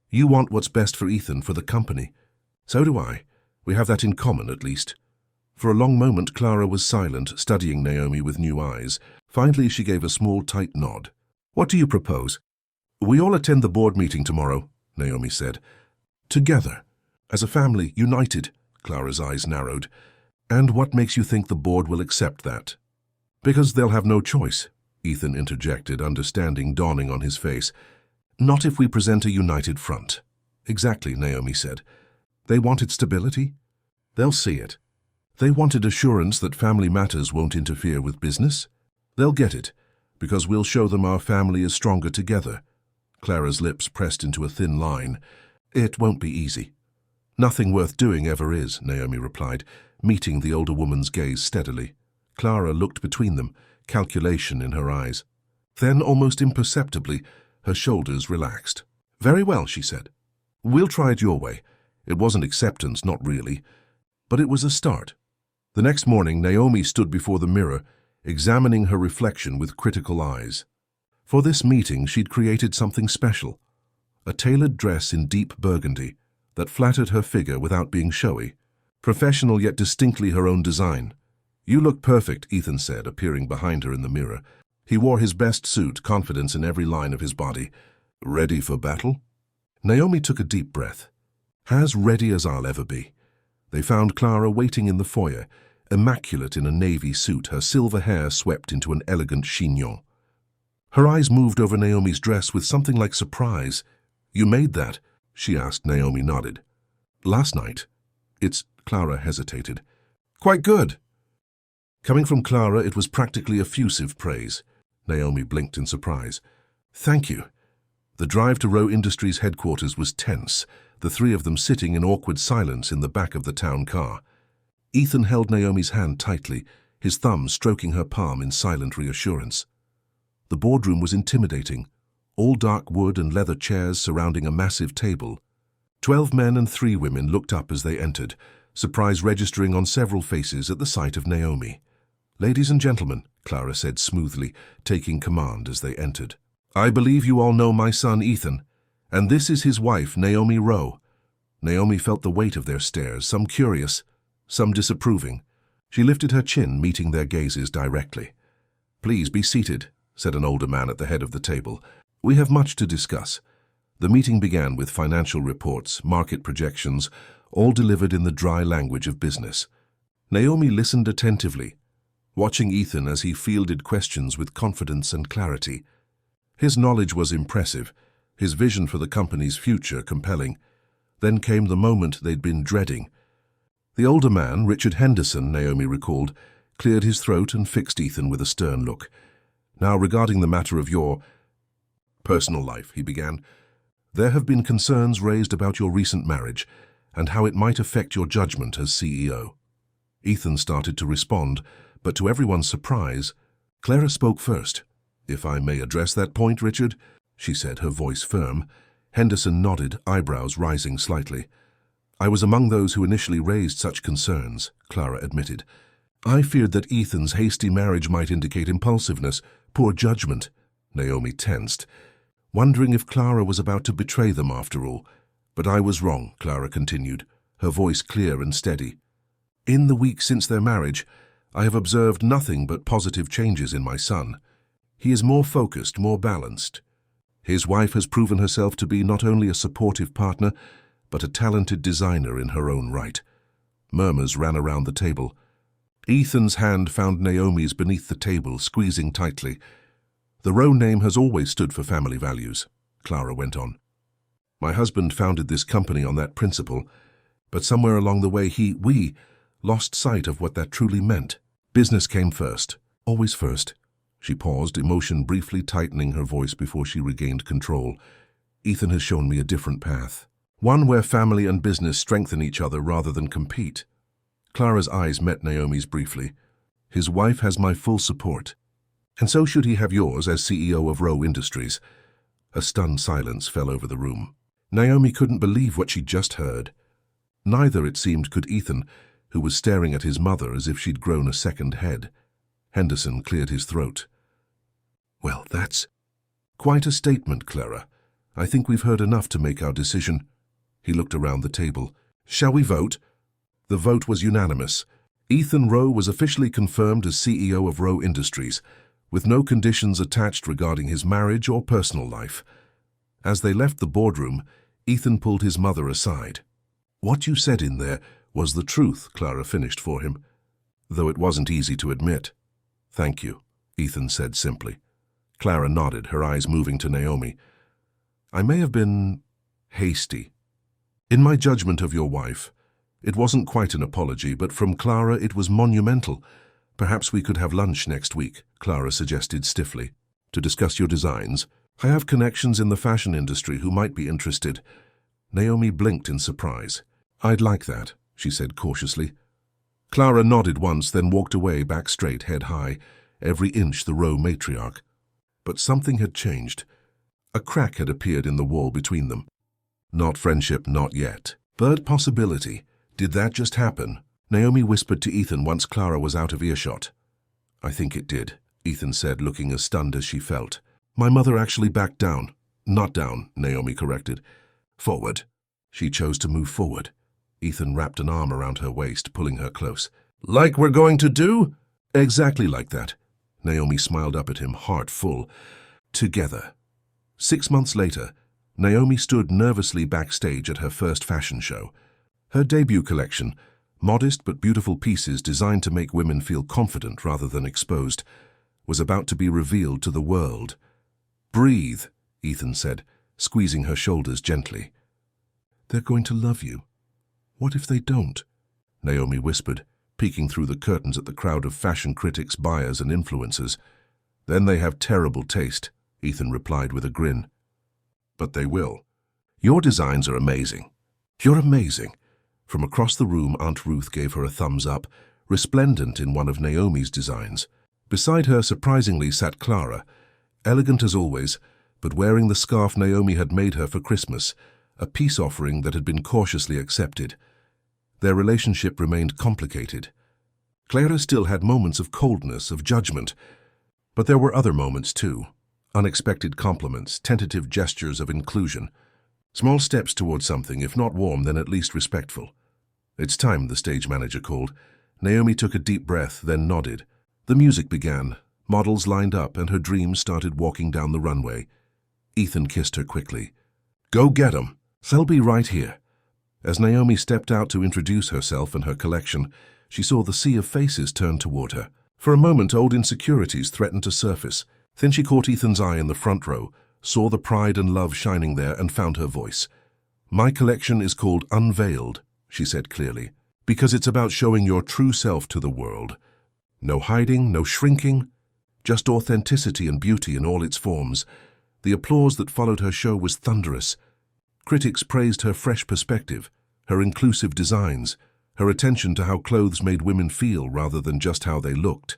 "You want what's best for Ethan, for the company. So do I. We have that in common, at least." For a long moment, Clara was silent, studying Naomi with new eyes. Finally, she gave a small, tight nod. "What do you propose?" "We all attend the board meeting tomorrow," Naomi said. "Together. As a family, united." Clara's eyes narrowed. "And what makes you think the board will accept that?" "Because they'll have no choice," Ethan interjected, understanding dawning on his face. "Not if we present a united front." "Exactly," Naomi said. "They wanted stability. They'll see it. They wanted assurance that family matters won't interfere with business. They'll get it, because we'll show them our family is stronger together." Clara's lips pressed into a thin line. "It won't be easy." "Nothing worth doing ever is," Naomi replied, meeting the older woman's gaze steadily. Clara looked between them, calculation in her eyes. Then, almost imperceptibly, her shoulders relaxed. "Very well," she said. "We'll try it your way." It wasn't acceptance, not really, but it was a start. The next morning, Naomi stood before the mirror, examining her reflection with critical eyes. For this meeting, she'd created something special. A tailored dress in deep burgundy that flattered her figure without being showy. Professional yet distinctly her own design. "You look perfect," Ethan said, appearing behind her in the mirror. He wore his best suit, confidence in every line of his body. "Ready for battle?" Naomi took a deep breath. "As ready as I'll ever be." They found Clara waiting in the foyer, immaculate in a navy suit, her silver hair swept into an elegant chignon. Her eyes moved over Naomi's dress with something like surprise. "You made that?" she asked. Naomi nodded. "Last night. Clara hesitated. "Quite good." Coming from Clara, it was practically effusive praise. Naomi blinked in surprise. "Thank you." The drive to Rowe Industries headquarters was tense, the three of them sitting in awkward silence in the back of the town car. Ethan held Naomi's hand tightly, his thumb stroking her palm in silent reassurance. The boardroom was intimidating, all dark wood and leather chairs surrounding a massive table. 12 men and 3 women looked up as they entered, surprise registering on several faces at the sight of Naomi. "Ladies and gentlemen," Clara said smoothly, taking command as they entered. "I believe you all know my son Ethan, and this is his wife, Naomi Rowe." Naomi felt the weight of their stares, some curious, some disapproving. She lifted her chin, meeting their gazes directly. "Please be seated," said an older man at the head of the table. "We have much to discuss." The meeting began with financial reports, market projections, all delivered in the dry language of business. Naomi listened attentively, watching Ethan as he fielded questions with confidence and clarity. His knowledge was impressive, his vision for the company's future compelling. Then came the moment they'd been dreading. The older man, Richard Henderson, Naomi recalled, cleared his throat and fixed Ethan with a stern look. "Now, regarding the matter of your personal life," he began, "there have been concerns raised about your recent marriage and how it might affect your judgment as CEO. Ethan started to respond, but to everyone's surprise, Clara spoke first. "If I may address that point, Richard," she said, her voice firm. Henderson nodded, eyebrows rising slightly. "I was among those who initially raised such concerns," Clara admitted. "I feared that Ethan's hasty marriage might indicate impulsiveness, poor judgment." Naomi tensed, wondering if Clara was about to betray them after all. "But I was wrong," Clara continued, her voice clear and steady. "In the week since their marriage, I have observed nothing but positive changes in my son. He is more focused, more balanced. His wife has proven herself to be not only a supportive partner, but a talented designer in her own right." Murmurs ran around the table. Ethan's hand found Naomi's beneath the table, squeezing tightly. "The Rowe name has always stood for family values," Clara went on. "My husband founded this company on that principle, but somewhere along the way we lost sight of what that truly meant. Business came first, always first." She paused, emotion briefly tightening her voice before she regained control. "Ethan has shown me a different path, one where family and business strengthen each other rather than compete." Clara's eyes met Naomi's briefly. "His wife has my full support, and so should he have yours as CEO of Rowe Industries." A stunned silence fell over the room. Naomi couldn't believe what she'd just heard. Neither, it seemed, could Ethan, who was staring at his mother as if she'd grown a second head. Henderson cleared his throat. "Well, that's quite a statement, Clara. I think we've heard enough to make our decision." He looked around the table. "Shall we vote?" The vote was unanimous. Ethan Rowe was officially confirmed as CEO of Rowe Industries, with no conditions attached regarding his marriage or personal life. As they left the boardroom, Ethan pulled his mother aside. "What you said in there was the truth," Clara finished for him, though it wasn't easy to admit. "Thank you," Ethan said simply. Clara nodded, her eyes moving to Naomi. "I may have been hasty in my judgment of your wife. It wasn't quite an apology, but from Clara it was monumental. Perhaps we could have lunch next week," Clara suggested stiffly, "to discuss your designs. I have connections in the fashion industry who might be interested." Naomi blinked in surprise. "I'd like that," she said cautiously. Clara nodded once, then walked away, back straight, head high, every inch the Rowe matriarch. But something had changed. A crack had appeared in the wall between them. Not friendship, not yet, but possibility. Did that just happen? Naomi whispered to Ethan once Clara was out of earshot. "I think it did," Ethan said, looking as stunned as she felt. "My mother actually backed down." "Not down," Naomi corrected. "Forward." She chose to move forward. Ethan wrapped an arm around her waist, pulling her close. "Like we're going to do?" "Exactly like that." Naomi smiled up at him, heart full. "Together." 6 months later, Naomi stood nervously backstage at her first fashion show. Her debut collection, modest but beautiful pieces designed to make women feel confident rather than exposed, was about to be revealed to the world. Breathe, Ethan said, squeezing her shoulders gently. They're going to love you. What if they don't? Naomi whispered, peeking through the curtains at the crowd of fashion critics, buyers, and influencers. Then they have terrible taste, Ethan replied with a grin. But they will. Your designs are amazing. You're amazing. From across the room, Aunt Ruth gave her a thumbs up, resplendent in one of Naomi's designs. Beside her, surprisingly, sat Clara, elegant as always, but wearing the scarf Naomi had made her for Christmas, a peace offering that had been cautiously accepted. Their relationship remained complicated. Clara still had moments of coldness, of judgment, but there were other moments too. Unexpected compliments, tentative gestures of inclusion. Small steps toward something, if not warm, then at least respectful. It's time, the stage manager called. Naomi took a deep breath, then nodded. The music began. Models lined up, and her dreams started walking down the runway. Ethan kissed her quickly. Go get 'em. They'll be right here. As Naomi stepped out to introduce herself and her collection, she saw the sea of faces turn toward her. For a moment, old insecurities threatened to surface. Then she caught Ethan's eye in the front row, saw the pride and love shining there, and found her voice. My collection is called Unveiled, she said clearly, because it's about showing your true self to the world. No hiding, no shrinking, just authenticity and beauty in all its forms. The applause that followed her show was thunderous. Critics praised her fresh perspective, her inclusive designs, her attention to how clothes made women feel rather than just how they looked.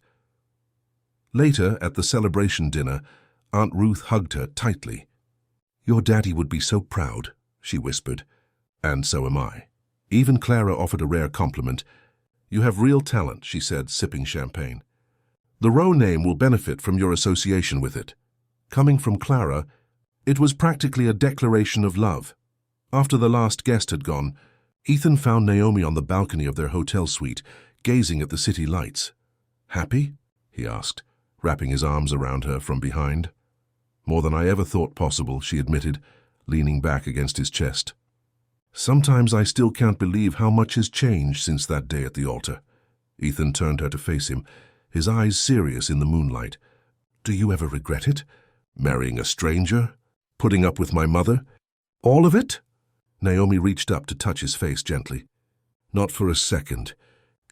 Later, at the celebration dinner, Aunt Ruth hugged her tightly. Your daddy would be so proud, she whispered. And so am I. Even Clara offered a rare compliment. You have real talent, she said, sipping champagne. The Rowe name will benefit from your association with it. Coming from Clara, it was practically a declaration of love. After the last guest had gone, Ethan found Naomi on the balcony of their hotel suite, gazing at the city lights. Happy? He asked, wrapping his arms around her from behind. More than I ever thought possible, she admitted, leaning back against his chest. Sometimes I still can't believe how much has changed since that day at the altar. Ethan turned her to face him, his eyes serious in the moonlight. Do you ever regret it? Marrying a stranger? Putting up with my mother? All of it? Naomi reached up to touch his face gently. Not for a second.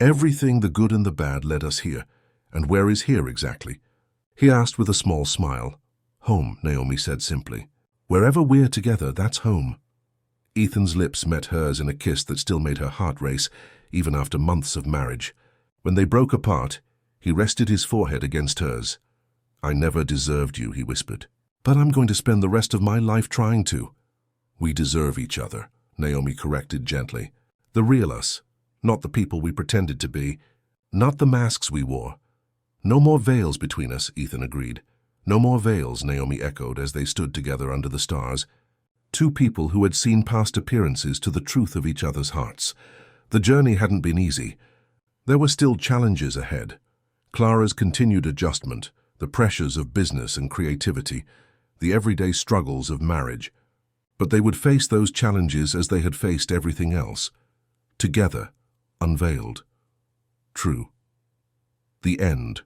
Everything, the good and the bad, led us here. And where is here exactly? He asked with a small smile. Home, Naomi said simply. Wherever we're together, that's home. Ethan's lips met hers in a kiss that still made her heart race, even after months of marriage. When they broke apart, he rested his forehead against hers. I never deserved you, he whispered. But I'm going to spend the rest of my life trying to. We deserve each other, Naomi corrected gently. The real us, not the people we pretended to be, not the masks we wore. No more veils between us, Ethan agreed. No more veils, Naomi echoed as they stood together under the stars. Two people who had seen past appearances to the truth of each other's hearts. The journey hadn't been easy. There were still challenges ahead. Clara's continued adjustment, the pressures of business and creativity, the everyday struggles of marriage. But they would face those challenges as they had faced everything else. Together, unveiled. True. The end.